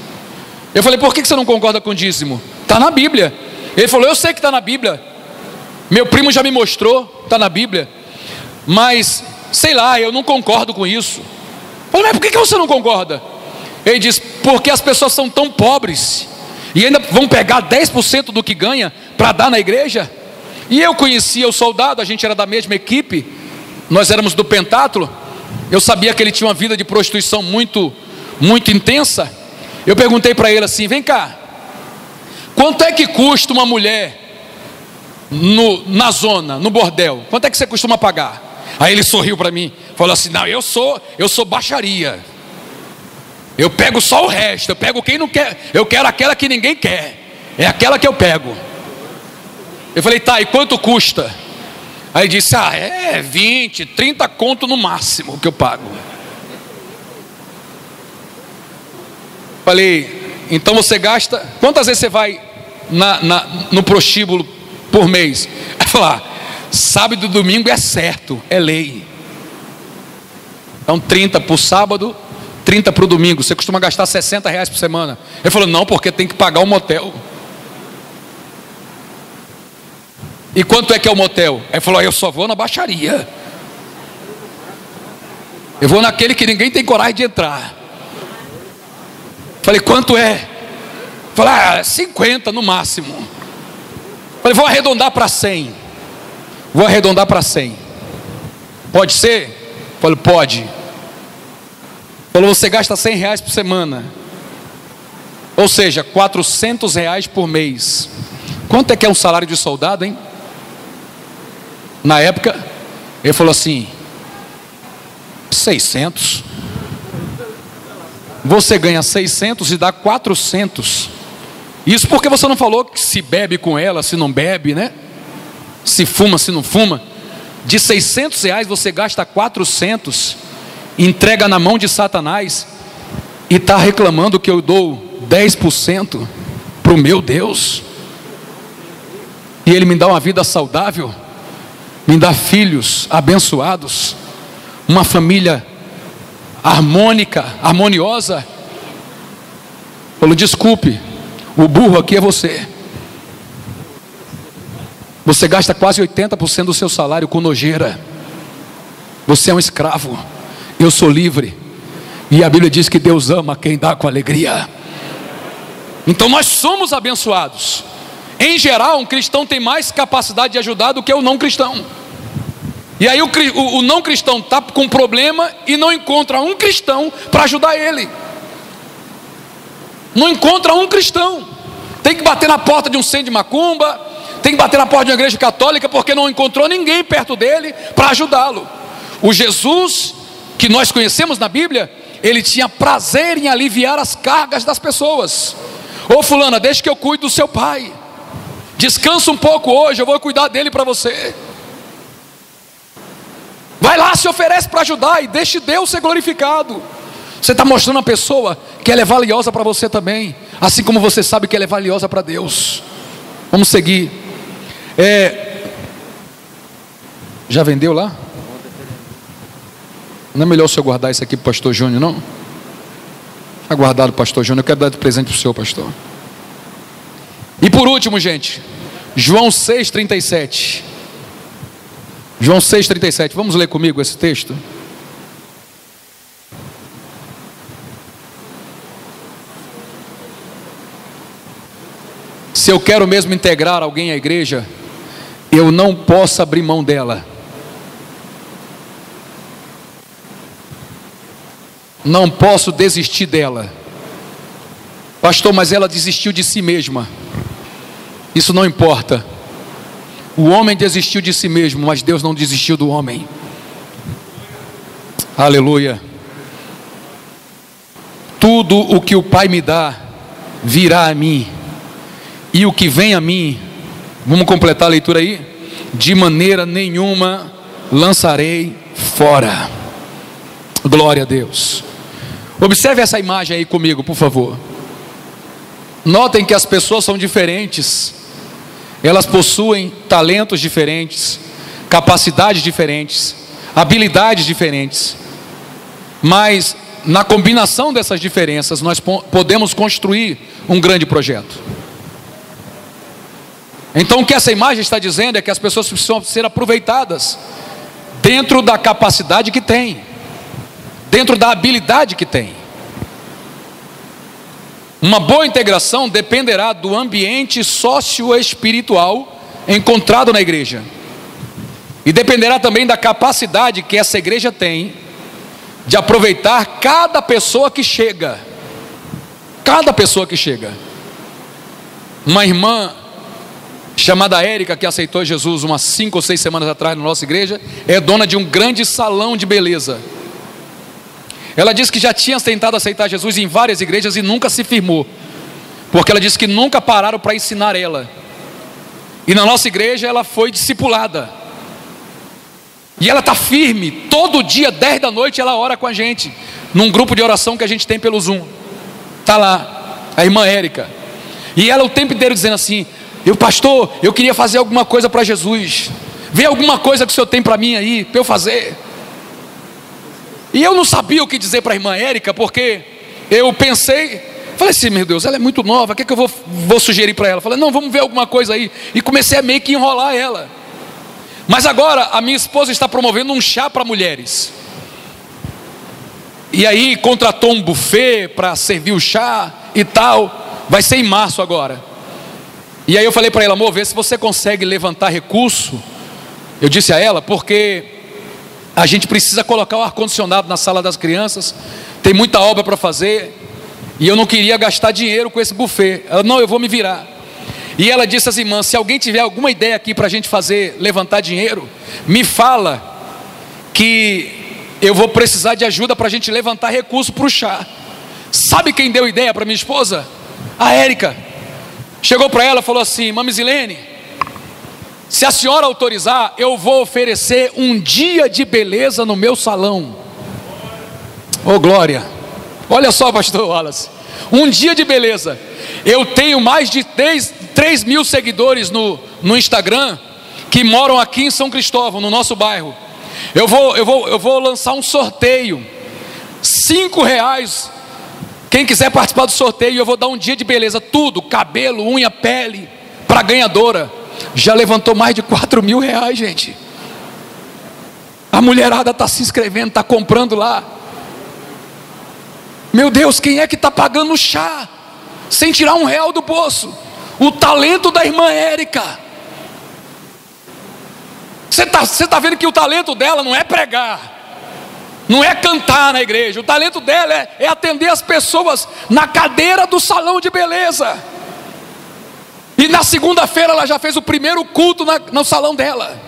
Eu falei: por que você não concorda com dízimo? Está na Bíblia. Ele falou: eu sei que está na Bíblia, meu primo já me mostrou, está na Bíblia, mas sei lá, eu não concordo com isso. Eu falei: mas por que você não concorda? Ele diz: porque as pessoas são tão pobres e ainda vão pegar 10% do que ganha para dar na igreja. E eu conhecia o soldado, a gente era da mesma equipe, nós éramos do Pentátulo. Eu sabia que ele tinha uma vida de prostituição muito, muito intensa. Eu perguntei para ele assim: vem cá, quanto é que custa uma mulher na zona, no bordel? Quanto é que você costuma pagar? Aí ele sorriu para mim, falou assim: não, eu sou baixaria, eu pego só o resto, eu pego quem não quer, eu quero aquela que ninguém quer, é aquela que eu pego. Eu falei: tá, e quanto custa? Aí ele disse: é 20, 30 conto no máximo que eu pago. Falei: então você gasta, quantas vezes você vai no prostíbulo por mês? Aí falou: sábado e domingo é certo, é lei. Então 30 para o sábado, 30 para o domingo. Você costuma gastar R$60 por semana. Ele falou: não, porque tem que pagar o motel. E quanto é que é o motel? Ele falou: eu só vou na baixaria, eu vou naquele que ninguém tem coragem de entrar. Falei: quanto é? Falei: 50 no máximo. Falei: vou arredondar para 100. Vou arredondar para 100. Pode ser? Falei: pode. Falou, você gasta R$100 por semana, ou seja, R$400 por mês. Quanto é que é um salário de soldado, hein? Na época, ele falou assim, 600. Você ganha 600 e dá 400. Isso porque você não falou que se bebe com ela, se não bebe, né? Se fuma, se não fuma. De R$600 você gasta 400, entrega na mão de Satanás e está reclamando que eu dou 10% para o meu Deus. E Ele me dá uma vida saudável, me dá filhos abençoados, uma família harmônica, harmoniosa. Falou, desculpe, o burro aqui é você. Você gasta quase 80% do seu salário com nojeira. Você é um escravo, eu sou livre. E a Bíblia diz que Deus ama quem dá com alegria. Então nós somos abençoados. Em geral, um cristão tem mais capacidade de ajudar do que o não cristão. E aí o não cristão está com problema e não encontra um cristão para ajudar ele. Não encontra um cristão. Tem que bater na porta de um centro de macumba, tem que bater na porta de uma igreja católica, porque não encontrou ninguém perto dele para ajudá-lo. O Jesus que nós conhecemos na Bíblia, ele tinha prazer em aliviar as cargas das pessoas. Ô fulana, deixa que eu cuido do seu pai, descansa um pouco hoje, eu vou cuidar dele para você. Vai lá, se oferece para ajudar e deixe Deus ser glorificado. Você está mostrando a pessoa que ela é valiosa para você também, assim como você sabe que ela é valiosa para Deus. Vamos seguir. Já vendeu lá? Não é melhor o senhor guardar isso aqui para o pastor Júnior, não? Está guardado, pastor Júnior. Eu quero dar de presente para o senhor, pastor. E por último, gente, João 6,37. João 6,37. Vamos ler comigo esse texto? Se eu quero mesmo integrar alguém à igreja, eu não posso abrir mão dela. Não posso desistir dela. Pastor, mas ela desistiu de si mesma. Isso não importa. O homem desistiu de si mesmo, mas Deus não desistiu do homem. Aleluia. Tudo o que o Pai me dá virá a mim, e o que vem a mim, vamos completar a leitura aí, de maneira nenhuma lançarei fora. Glória a Deus. Observe essa imagem aí comigo, por favor. Notem que as pessoas são diferentes. Elas possuem talentos diferentes, capacidades diferentes, habilidades diferentes. Mas na combinação dessas diferenças, nós podemos construir um grande projeto. Então o que essa imagem está dizendo é que as pessoas precisam ser aproveitadas dentro da capacidade que tem, dentro da habilidade que tem. Uma boa integração dependerá do ambiente socioespiritual encontrado na igreja, e dependerá também da capacidade que essa igreja tem de aproveitar cada pessoa que chega. Cada pessoa que chega. Uma irmã chamada Érica, que aceitou Jesus umas 5 ou 6 semanas atrás na nossa igreja, é dona de um grande salão de beleza. Ela disse que já tinha tentado aceitar Jesus em várias igrejas e nunca se firmou, porque ela disse que nunca pararam para ensinar ela. E na nossa igreja ela foi discipulada, e ela está firme. Todo dia 10 da noite ela ora com a gente, num grupo de oração que a gente tem pelo Zoom. Está lá a irmã Érica, e ela o tempo inteiro dizendo assim: pastor, eu queria fazer alguma coisa para Jesus, vê alguma coisa que o senhor tem para mim aí, para eu fazer. E eu não sabia o que dizer para a irmã Érica, porque eu pensei, falei assim, meu Deus, ela é muito nova, o que é que eu vou sugerir para ela? Falei, não, vamos ver alguma coisa aí. E comecei a meio que enrolar ela. Mas agora a minha esposa está promovendo um chá para mulheres, e aí contratou um buffet para servir o chá e tal. Vai ser em março agora. E aí eu falei para ela, amor, vê se você consegue levantar recurso. Eu disse a ela, porque a gente precisa colocar o ar-condicionado na sala das crianças, tem muita obra para fazer, e eu não queria gastar dinheiro com esse buffet. Ela, não, eu vou me virar. E ela disse às irmãs: se alguém tiver alguma ideia aqui para a gente fazer, levantar dinheiro, me fala, que eu vou precisar de ajuda para a gente levantar recurso para o chá. Sabe quem deu ideia para minha esposa? A Érica. Chegou para ela e falou assim: Mamizilene, se a senhora autorizar, eu vou oferecer um dia de beleza no meu salão. Oh glória! Olha só, pastor Wallace, um dia de beleza. Eu tenho mais de 3 mil seguidores no Instagram, que moram aqui em São Cristóvão, no nosso bairro. Eu vou lançar um sorteio, R$5. Quem quiser participar do sorteio, eu vou dar um dia de beleza, tudo, cabelo, unha, pele, para a ganhadora. Já levantou mais de R$4.000, gente. A mulherada está se inscrevendo, está comprando lá. Meu Deus, quem é que está pagando o chá, sem tirar R$1 do bolso? O talento da irmã Érica. Você tá vendo que o talento dela não é pregar, não é cantar na igreja. O talento dela é atender as pessoas na cadeira do salão de beleza. E na segunda-feira ela já fez o primeiro culto no salão dela.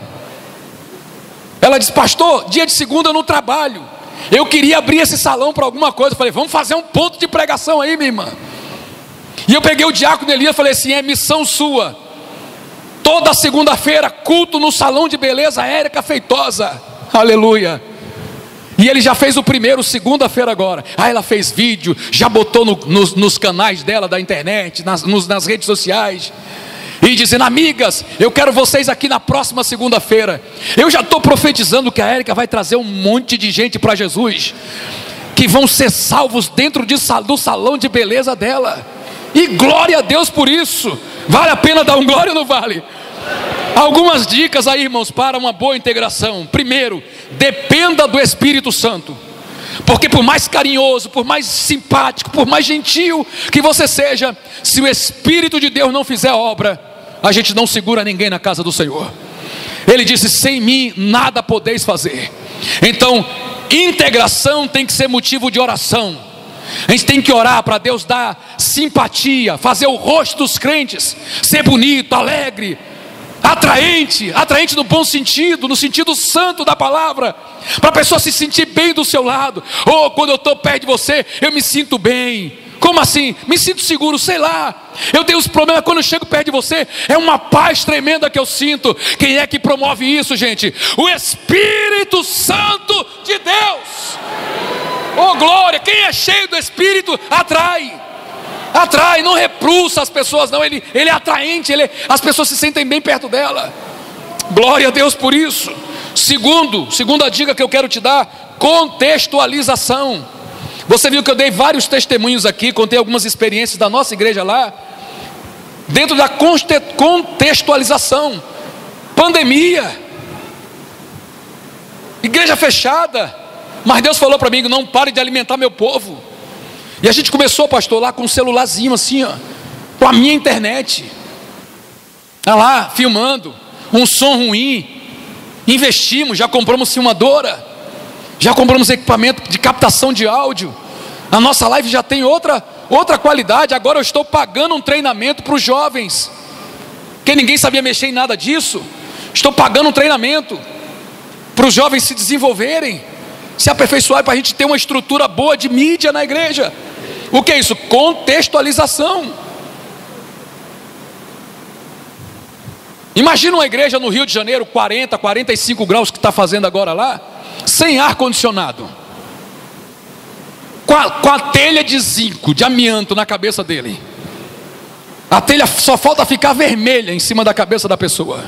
Ela disse: pastor, dia de segunda eu não trabalho, eu queria abrir esse salão para alguma coisa. Eu falei: vamos fazer um ponto de pregação aí, minha irmã. E eu peguei o diácono Elias e falei assim: é missão sua, toda segunda-feira, culto no salão de beleza Érica Feitosa. Aleluia. E ele já fez o primeiro, segunda-feira agora. Aí ela fez vídeo, já botou nos canais dela da internet, nas redes sociais, e dizendo: amigas, eu quero vocês aqui na próxima segunda-feira. Eu já estou profetizando que a Érica vai trazer um monte de gente para Jesus, que vão ser salvos dentro do salão de beleza dela. E glória a Deus por isso. Vale a pena dar um glória ou não vale? Algumas dicas aí, irmãos, para uma boa integração. Primeiro, dependa do Espírito Santo. Porque por mais carinhoso, por mais simpático, por mais gentil que você seja, se o Espírito de Deus não fizer obra, a gente não segura ninguém na casa do Senhor. Ele disse: sem mim nada podeis fazer. Então, integração tem que ser motivo de oração. A gente tem que orar para Deus dar simpatia, fazer o rosto dos crentes ser bonito, alegre, atraente no bom sentido, no sentido santo da palavra, para a pessoa se sentir bem do seu lado. Ou quando eu estou perto de você, eu me sinto bem. Como assim? Me sinto seguro, sei lá. Eu tenho os problemas, quando eu chego perto de você, é uma paz tremenda que eu sinto. Quem é que promove isso, gente? O Espírito Santo de Deus. Oh glória, quem é cheio do Espírito atrai, não repulsa as pessoas, não, ele é atraente, as pessoas se sentem bem perto dela. Glória a Deus por isso. Segunda dica que eu quero te dar: contextualização. Você viu que eu dei vários testemunhos aqui, contei algumas experiências da nossa igreja lá, dentro da contextualização. Pandemia, igreja fechada, mas Deus falou para mim: não pare de alimentar meu povo. E a gente começou, pastor, lá com um celularzinho assim, ó, com a minha internet, lá filmando, um som ruim. Investimos, já compramos filmadora, já compramos equipamento de captação de áudio. A nossa live já tem outra qualidade. Agora eu estou pagando um treinamento para os jovens, porque ninguém sabia mexer em nada disso. Estou pagando um treinamento para os jovens se desenvolverem, se aperfeiçoarem, para a gente ter uma estrutura boa de mídia na igreja. O que é isso? Contextualização. Imagina uma igreja no Rio de Janeiro, 40, 45 graus que está fazendo agora lá, sem ar condicionado, com a telha de zinco, de amianto na cabeça dele. A telha só falta ficar vermelha em cima da cabeça da pessoa.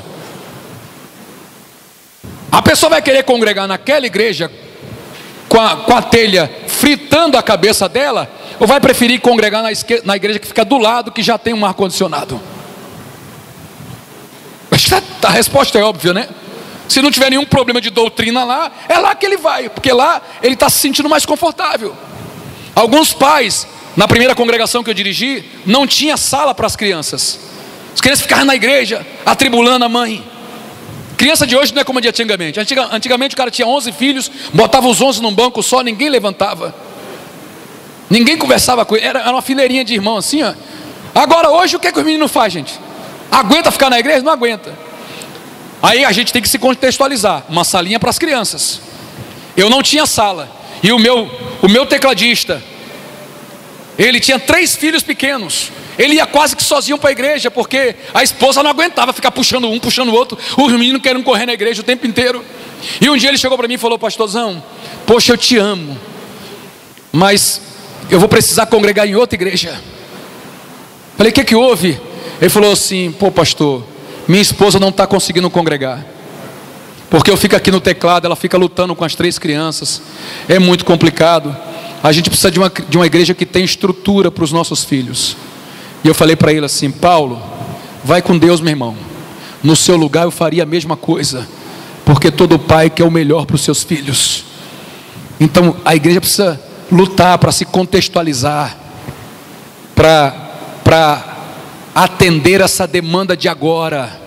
A pessoa vai querer congregar naquela igreja com a telha fritando a cabeça dela, ou vai preferir congregar na igreja que fica do lado, que já tem um ar-condicionado? A resposta é óbvia, né? Se não tiver nenhum problema de doutrina lá, é lá que ele vai, porque lá ele está se sentindo mais confortável. Alguns pais, na primeira congregação que eu dirigi, não tinha sala para as crianças. As crianças ficavam na igreja, atribulando a mãe. Criança de hoje não é como a de antigamente. Antigamente o cara tinha 11 filhos, botava os 11 num banco só, ninguém levantava. Ninguém conversava com ele, era uma fileirinha de irmão assim, ó. Agora hoje o que é que os meninos fazem, gente? Aguenta ficar na igreja? Não aguenta. Aí a gente tem que se contextualizar. Uma salinha para as crianças. Eu não tinha sala. E o meu tecladista, ele tinha 3 filhos pequenos. Ele ia quase que sozinho para a igreja, porque a esposa não aguentava ficar puxando um, puxando o outro. Os meninos querendo correr na igreja o tempo inteiro. E um dia ele chegou para mim e falou: pastorzão, poxa, eu te amo, mas eu vou precisar congregar em outra igreja. Falei: o que houve? Ele falou assim: pô, pastor, minha esposa não está conseguindo congregar, porque eu fico aqui no teclado, ela fica lutando com as 3 crianças, é muito complicado. A gente precisa de uma igreja que tem estrutura para os nossos filhos. E eu falei para ele assim: Paulo, vai com Deus, meu irmão. No seu lugar eu faria a mesma coisa, porque todo pai quer o melhor para os seus filhos. Então a igreja precisa lutar para se contextualizar, para atender essa demanda de agora.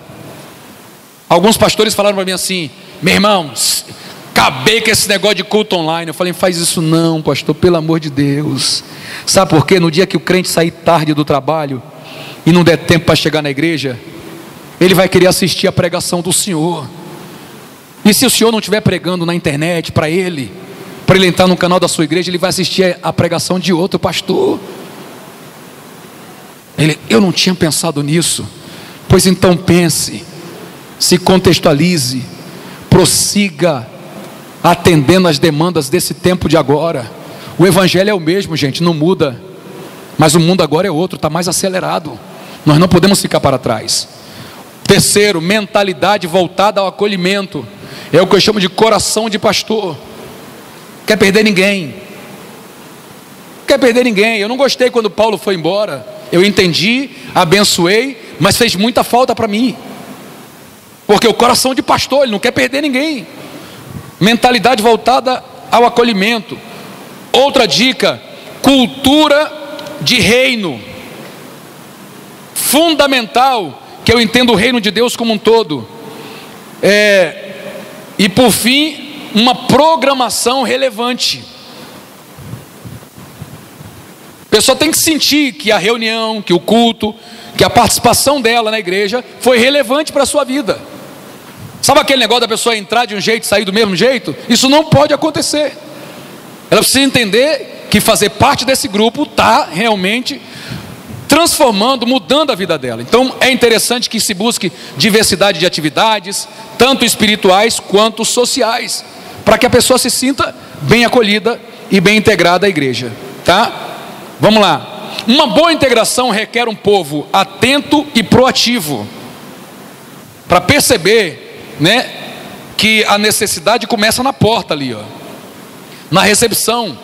Alguns pastores falaram para mim assim: meu irmão, acabei com esse negócio de culto online. Eu falei: faz isso não, pastor, pelo amor de Deus. Sabe por quê? No dia que o crente sair tarde do trabalho e não der tempo para chegar na igreja, ele vai querer assistir a pregação do Senhor. E se o Senhor não estiver pregando na internet para ele entrar no canal da sua igreja, ele vai assistir a pregação de outro pastor. Eu não tinha pensado nisso. Pois então pense, se contextualize, prossiga atendendo às demandas desse tempo de agora. O evangelho é o mesmo, gente, não muda, mas o mundo agora é outro, está mais acelerado. Nós não podemos ficar para trás. Terceiro, mentalidade voltada ao acolhimento. É o que eu chamo de coração de pastor. Quer perder ninguém. Quer perder ninguém. Eu não gostei quando Paulo foi embora. Eu entendi, abençoei, mas fez muita falta para mim. Porque o coração de pastor, ele não quer perder ninguém. Mentalidade voltada ao acolhimento. Outra dica: cultura de reino. Fundamental que eu entenda o reino de Deus como um todo. E por fim, uma programação relevante. A pessoa tem que sentir que a reunião, que o culto, que a participação dela na igreja foi relevante para a sua vida. Sabe aquele negócio da pessoa entrar de um jeito e sair do mesmo jeito? Isso não pode acontecer. Ela precisa entender que fazer parte desse grupo está realmente transformando, mudando a vida dela. Então é interessante que se busque diversidade de atividades, tanto espirituais quanto sociais, para que a pessoa se sinta bem acolhida e bem integrada à igreja, tá? Vamos lá. Uma boa integração requer um povo atento e proativo, para perceber, né, que a necessidade começa na porta ali, ó, na recepção.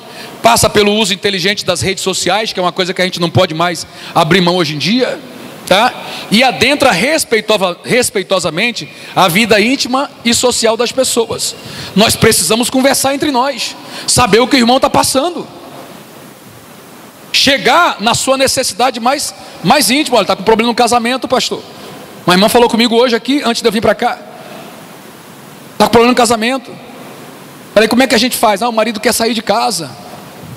Passa pelo uso inteligente das redes sociais, que é uma coisa que a gente não pode mais abrir mão hoje em dia, tá? E adentra respeitosamente a vida íntima e social das pessoas. Nós precisamos conversar entre nós, saber o que o irmão está passando, chegar na sua necessidade mais íntima. Olha, está com problema no casamento, pastor. Uma irmã falou comigo hoje aqui, antes de eu vir para cá, está com problema no casamento. Falei: como é que a gente faz? O marido quer sair de casa.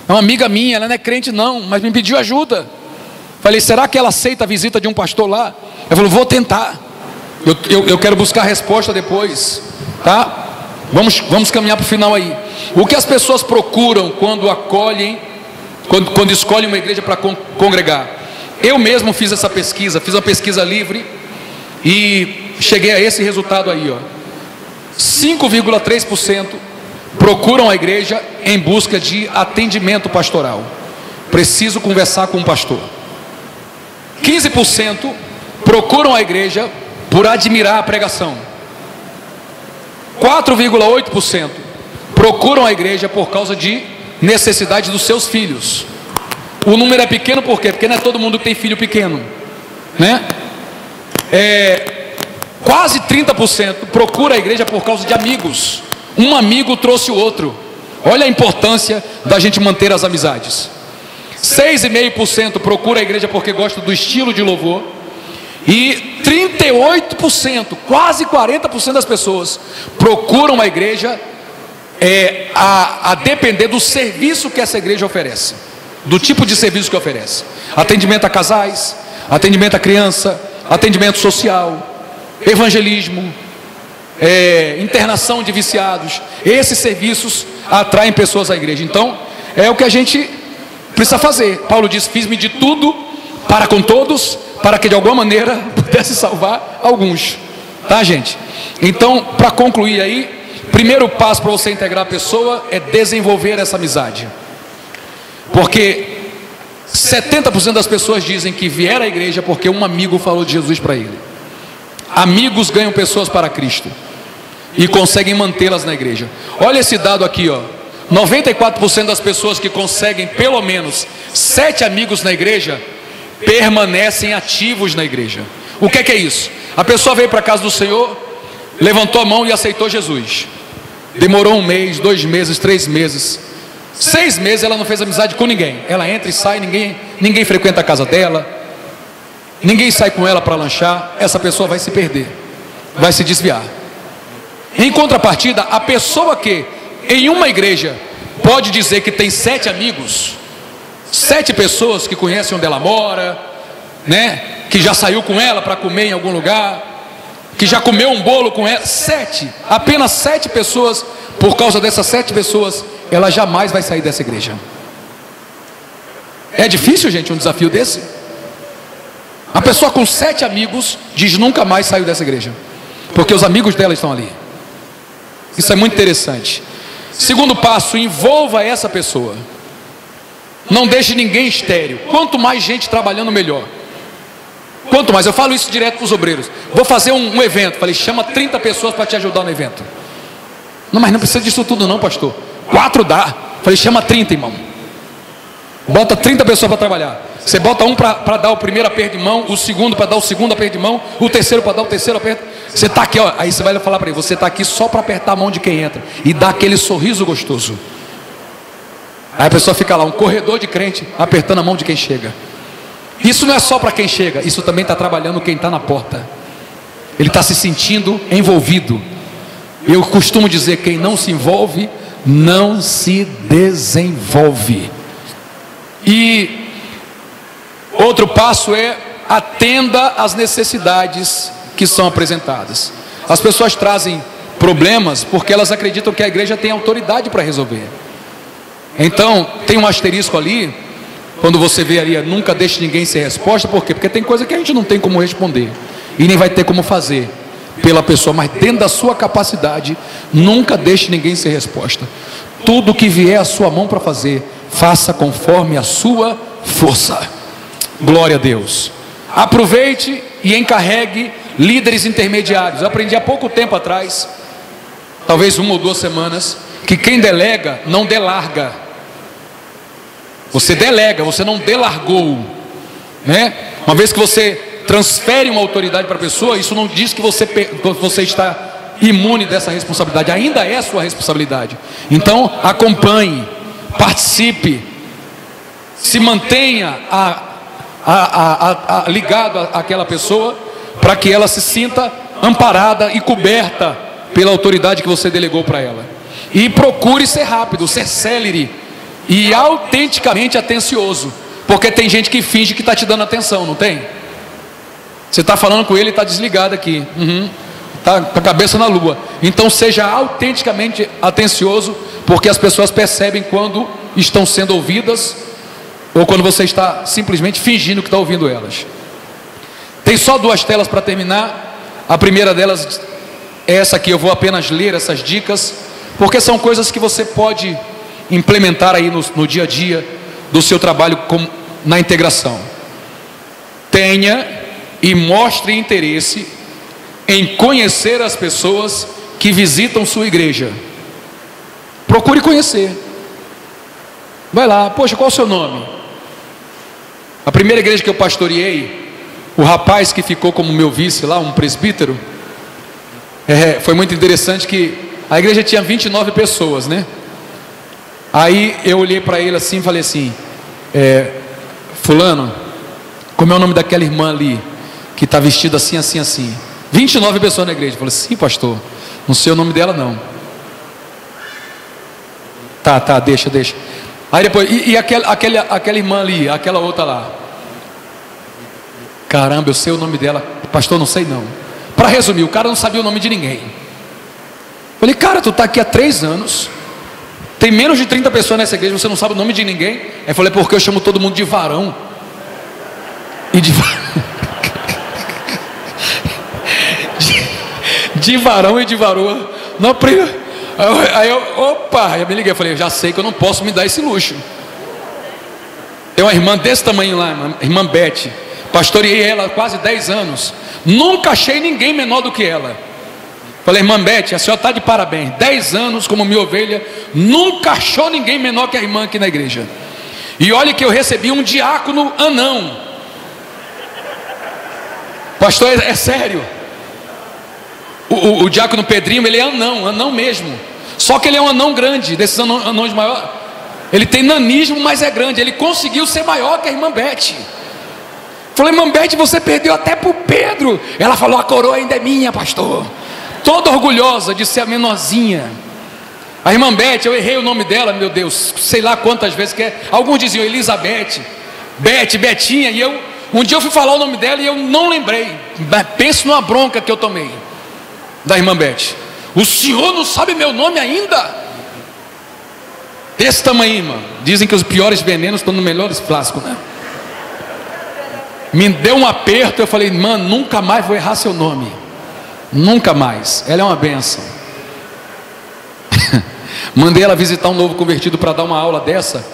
É uma amiga minha, ela não é crente não, mas me pediu ajuda. Falei: será que ela aceita a visita de um pastor lá? Ela falou: vou tentar. Eu quero buscar a resposta depois, tá? Vamos caminhar para o final aí. O que as pessoas procuram quando acolhem, quando escolhem uma igreja para congregar? Eu mesmo fiz essa pesquisa, fiz uma pesquisa livre e cheguei a esse resultado aí, ó. 5,3% procuram a igreja em busca de atendimento pastoral. Preciso conversar com um pastor. 15% procuram a igreja por admirar a pregação. 4,8% procuram a igreja por causa de necessidade dos seus filhos. O número é pequeno por quê? Porque não é todo mundo que tem filho pequeno, né? Quase 30% procura a igreja por causa de amigos. Um amigo trouxe o outro. Olha a importância da gente manter as amizades. 6,5% procura a igreja porque gosta do estilo de louvor. E 38%, quase 40% das pessoas procuram a igreja a depender do serviço que essa igreja oferece. do tipo de serviço que oferece: atendimento a casais, atendimento a criança, atendimento social, evangelismo, internação de viciados. Esses serviços atraem pessoas à igreja. Então é o que a gente precisa fazer. Paulo diz: fiz-me de tudo para com todos, para que de alguma maneira pudesse salvar alguns. Tá, gente? Então, para concluir aí, primeiro passo para você integrar a pessoa é desenvolver essa amizade. Porque 70% das pessoas dizem que vieram à igreja porque um amigo falou de Jesus para ele. Amigos ganham pessoas para Cristo e conseguem mantê-las na igreja. Olha esse dado aqui, ó. 94% das pessoas que conseguem pelo menos 7 amigos na igreja permanecem ativos na igreja. O que é isso? A pessoa veio para a casa do Senhor, levantou a mão e aceitou Jesus. Demorou 1 mês, 2 meses, 3 meses, 6 meses ela não fez amizade com ninguém. Ela entra e sai, ninguém frequenta a casa dela, ninguém sai com ela para lanchar. Essa pessoa vai se perder, vai se desviar. Em contrapartida, a pessoa que em uma igreja pode dizer que tem 7 amigos, 7 pessoas que conhecem onde ela mora, né? Que já saiu com ela para comer em algum lugar, que já comeu um bolo com ela. 7, apenas 7 pessoas. Por causa dessas 7 pessoas, ela jamais vai sair dessa igreja. É difícil, gente, um desafio desse? A pessoa com 7 amigos diz: nunca mais saiu dessa igreja, porque os amigos dela estão ali. Isso é muito interessante. Segundo passo: envolva essa pessoa. Não deixe ninguém estéril. Quanto mais gente trabalhando, melhor. Quanto mais, eu falo isso direto para os obreiros. Vou fazer um evento, falei: chama 30 pessoas para te ajudar no evento. Não, mas não precisa disso tudo não, pastor. 4 dá. Falei: chama 30, irmão. Bota 30 pessoas para trabalhar. Você bota um para dar o primeiro aperto de mão, o segundo para dar o segundo aperto de mão, o terceiro para dar o terceiro aperto. Você está aqui, ó. Aí você vai falar para ele: você está aqui só para apertar a mão de quem entra e dar aquele sorriso gostoso. Aí a pessoa fica lá, um corredor de crente, apertando a mão de quem chega. Isso não é só para quem chega, isso também está trabalhando quem está na porta. Ele está se sentindo envolvido. Eu costumo dizer: quem não se envolve, não se desenvolve. E outro passo é: atenda às necessidades que são apresentadas. As pessoas trazem problemas porque elas acreditam que a igreja tem autoridade para resolver. Então, tem um asterisco ali, quando você vê ali: nunca deixe ninguém sem resposta. Por quê? Porque tem coisa que a gente não tem como responder e nem vai ter como fazer pela pessoa, mas dentro da sua capacidade, nunca deixe ninguém sem resposta. Tudo que vier à sua mão para fazer, faça conforme a sua força. Glória a Deus. Aproveite e encarregue líderes intermediários. Eu aprendi há pouco tempo atrás, talvez 1 ou 2 semanas, que quem delega não delarga. Você delega, você não delargou, né? Uma vez que você transfere uma autoridade para a pessoa, isso não diz que você está imune dessa responsabilidade. Ainda é sua responsabilidade. Então acompanhe, participe, se mantenha ligado àquela pessoa, para que ela se sinta amparada e coberta pela autoridade que você delegou para ela. E procure ser rápido, ser célere e autenticamente atencioso, porque tem gente que finge que está te dando atenção, não tem? Você está falando com ele e está desligado aqui, está com a cabeça na lua. Então seja autenticamente atencioso, porque as pessoas percebem quando estão sendo ouvidas ou quando você está simplesmente fingindo que está ouvindo elas. Tem só 2 telas para terminar. A primeira delas é essa aqui. Eu vou apenas ler essas dicas, porque são coisas que você pode implementar aí no dia a dia do seu trabalho na integração. Tenha e mostre interesse em conhecer as pessoas que visitam sua igreja. Procure conhecer. Vai lá: poxa, qual é o seu nome? A primeira igreja que eu pastoreei, o rapaz que ficou como meu vice lá, um presbítero, foi muito interessante que a igreja tinha 29 pessoas, né? Aí eu olhei para ele assim e falei assim: fulano, como é o nome daquela irmã ali, que está vestida assim, assim, assim? 29 pessoas na igreja. Eu falei: sim, pastor, não sei o nome dela não. Tá, deixa. Aí depois, aquela irmã ali, aquela outra lá. Caramba, eu sei o nome dela. Pastor, não sei não. Para resumir, o cara não sabia o nome de ninguém. Falei, cara, tu está aqui há 3 anos. Tem menos de 30 pessoas nessa igreja, você não sabe o nome de ninguém. Aí eu falei, porque eu chamo todo mundo de varão. E de de varão e de varoa. Não, aí eu me liguei, eu falei, já sei que eu não posso me dar esse luxo. Tem uma irmã desse tamanho lá, irmã Beth. Pastoreei ela há quase 10 anos. Nunca achei ninguém menor do que ela. Falei, irmã Beth, a senhora está de parabéns. 10 anos como minha ovelha, nunca achou ninguém menor que a irmã aqui na igreja. E olha que eu recebi um diácono anão. Pastor, é sério. O diácono Pedrinho, ele é anão mesmo. Só que ele é um anão grande, desses anões maiores. Ele tem nanismo, mas é grande. Ele conseguiu ser maior que a irmã Beth. Falei, irmã Beth, você perdeu até para o Pedro. Ela falou, a coroa ainda é minha, pastor. Toda orgulhosa de ser a menorzinha. A irmã Beth, eu errei o nome dela, meu Deus, sei lá quantas vezes que é. Alguns diziam Elizabeth, Betinha, e um dia eu fui falar o nome dela e eu não lembrei. Penso numa bronca que eu tomei da irmã Beth. O senhor não sabe meu nome ainda? Desse tamanho, irmã. Dizem que os piores venenos estão nos melhores frascos, né? Me deu um aperto, eu falei, mano, nunca mais vou errar seu nome. Nunca mais. Ela é uma bênção. Mandei ela visitar um novo convertido para dar uma aula dessa.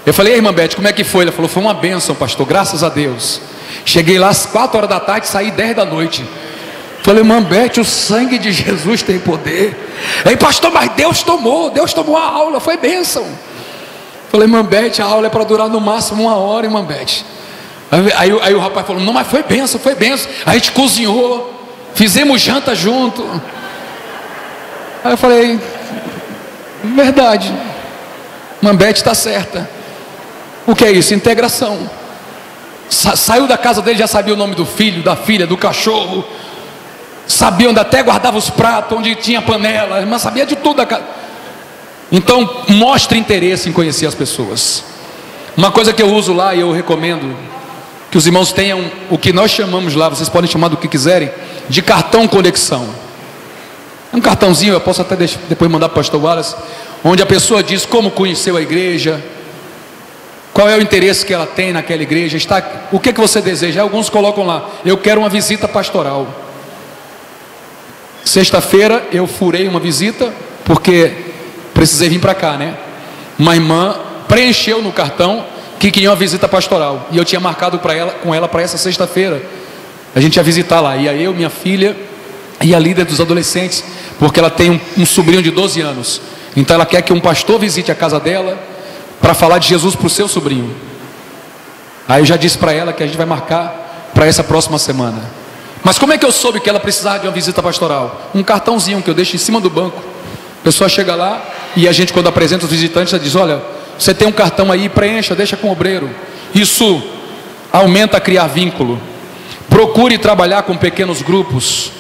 Eu falei, irmã Beth, como é que foi? Ela falou, foi uma bênção, pastor, graças a Deus. Cheguei lá às 4 horas da tarde, saí 10 da noite. Falei, irmã Beth, o sangue de Jesus tem poder. Aí, pastor, mas Deus tomou a aula, foi bênção. Falei, irmã Beth, a aula é para durar no máximo 1 hora, irmã Beth. Aí o rapaz falou, não, mas foi bênção. A gente cozinhou, fizemos janta junto. Aí eu falei, verdade, irmã Beth está certa. O que é isso? Integração. Saiu da casa dele, já sabia o nome do filho, da filha, do cachorro. Sabia onde até guardava os pratos, onde tinha panela, mas sabia de tudo da casa. Então, mostre interesse em conhecer as pessoas. Uma coisa que eu uso lá e eu recomendo que os irmãos tenham o que nós chamamos lá, vocês podem chamar do que quiserem, de cartão conexão. É um cartãozinho, eu posso até depois mandar para o pastor Wallace, onde a pessoa diz como conheceu a igreja, qual é o interesse que ela tem naquela igreja, o que você deseja. Alguns colocam lá, eu quero uma visita pastoral. Sexta-feira eu furei uma visita, porque precisei vir para cá, né? Uma irmã preencheu no cartão que queria uma visita pastoral, e eu tinha marcado com ela para essa sexta-feira. A gente ia visitar lá, ia eu, minha filha e a líder dos adolescentes, porque ela tem um sobrinho de 12 anos. Então ela quer que um pastor visite a casa dela para falar de Jesus para o seu sobrinho. Aí eu já disse para ela que a gente vai marcar para essa próxima semana. Mas como é que eu soube que ela precisava de uma visita pastoral? Um cartãozinho que eu deixo em cima do banco. A pessoa chega lá e a gente, quando apresenta os visitantes, ela diz, olha, você tem um cartão aí, preencha, deixa com o obreiro. Isso aumenta a criar vínculo. Procure trabalhar com pequenos grupos.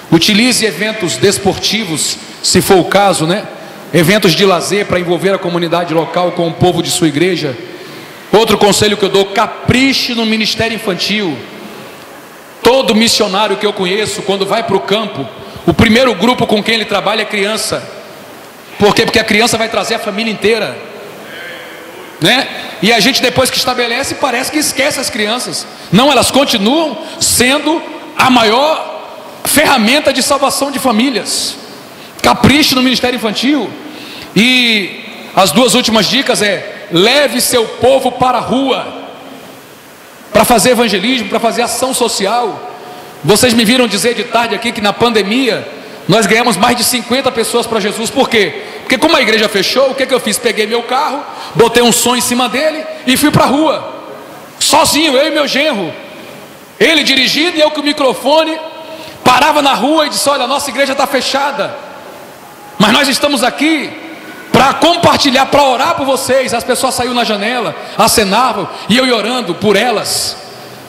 Utilize eventos desportivos, se for o caso, né? Eventos de lazer para envolver a comunidade local com o povo de sua igreja. Outro conselho que eu dou, capriche no ministério infantil. Todo missionário que eu conheço, quando vai para o campo, o primeiro grupo com quem ele trabalha é criança. Por quê? Porque a criança vai trazer a família inteira, né? E a gente, depois que estabelece, parece que esquece as crianças. Não, elas continuam sendo a maior ferramenta de salvação de famílias. Capriche no ministério infantil. E as 2 últimas dicas é: leve seu povo para a rua, para fazer evangelismo, para fazer ação social. Vocês me viram dizer de tarde aqui que na pandemia nós ganhamos mais de 50 pessoas para Jesus. Por quê? Porque como a igreja fechou, o que eu fiz? Peguei meu carro, botei um som em cima dele e fui para a rua, sozinho, eu e meu genro. Ele dirigindo e eu com o microfone. Parava na rua e disse, olha, a nossa igreja está fechada, mas nós estamos aqui para compartilhar, para orar por vocês. As pessoas saíam na janela, acenavam, e eu ia orando por elas.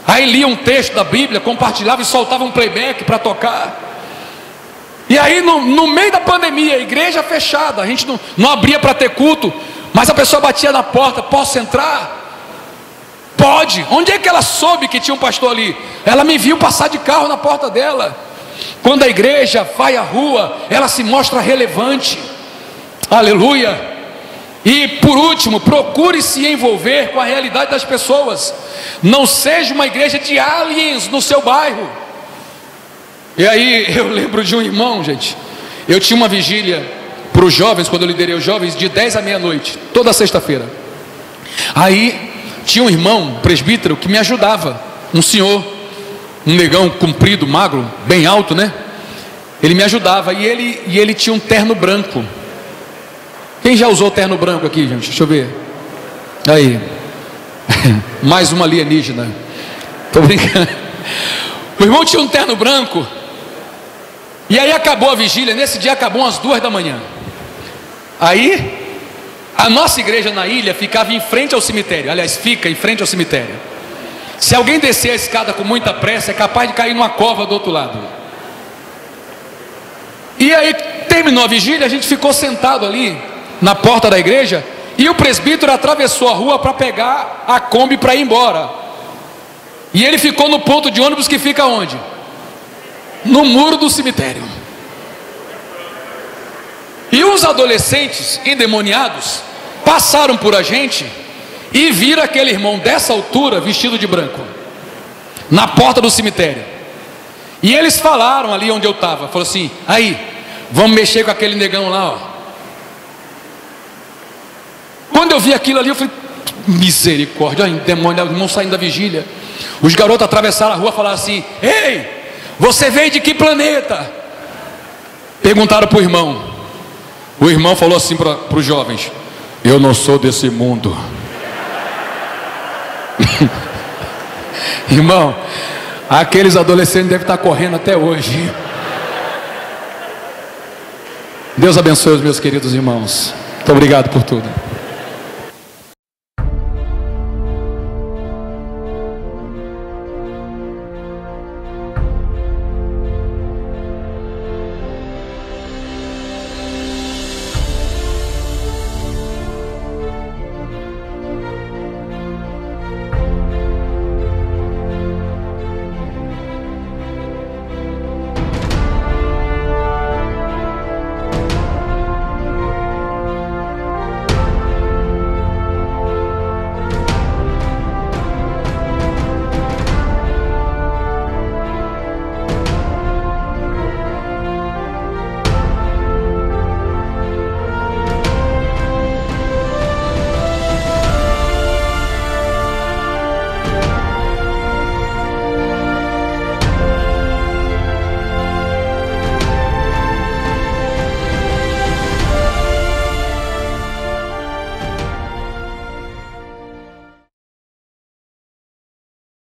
Aí lia um texto da Bíblia, compartilhava e soltava um playback para tocar. E aí no meio da pandemia, a igreja fechada, a gente não abria para ter culto. Mas a pessoa batia na porta: posso entrar? Pode. Onde é que ela soube que tinha um pastor ali? Ela me viu passar de carro na porta dela. Quando a igreja vai à rua, ela se mostra relevante. Aleluia. E por último, procure se envolver com a realidade das pessoas. Não seja uma igreja de aliens no seu bairro. E aí eu lembro de um irmão, gente. Eu tinha uma vigília para os jovens, quando eu liderei os jovens, de 10 à meia-noite, toda sexta-feira. Aí tinha um irmão, um presbítero, que me ajudava. Um senhor, um negão comprido, magro, bem alto, né? Ele me ajudava. E ele tinha um terno branco. Quem já usou terno branco aqui, gente? Deixa eu ver. Aí. Mais uma alienígena. Estou brincando. O irmão tinha um terno branco. E aí acabou a vigília. Nesse dia acabou às 2 da manhã. Aí a nossa igreja na ilha ficava em frente ao cemitério. Aliás, fica em frente ao cemitério. Se alguém descer a escada com muita pressa, é capaz de cair numa cova do outro lado. E aí terminou a vigília, a gente ficou sentado ali na porta da igreja, e o presbítero atravessou a rua para pegar a Kombi para ir embora. E ele ficou no ponto de ônibus que fica onde? No muro do cemitério. E os adolescentes endemoniados passaram por a gente e viram aquele irmão dessa altura, vestido de branco, na porta do cemitério. E eles falaram ali onde eu estava, falaram assim: aí, vamos mexer com aquele negão lá, ó. Quando eu vi aquilo ali, eu falei: misericórdia, endemoniado, irmão saindo da vigília. Os garotos atravessaram a rua e falaram assim: ei, você veio de que planeta? Perguntaram para o irmão. O irmão falou assim para os jovens: eu não sou desse mundo. Irmão, aqueles adolescentes devem estar correndo até hoje. Deus abençoe os meus queridos irmãos. Muito obrigado por tudo.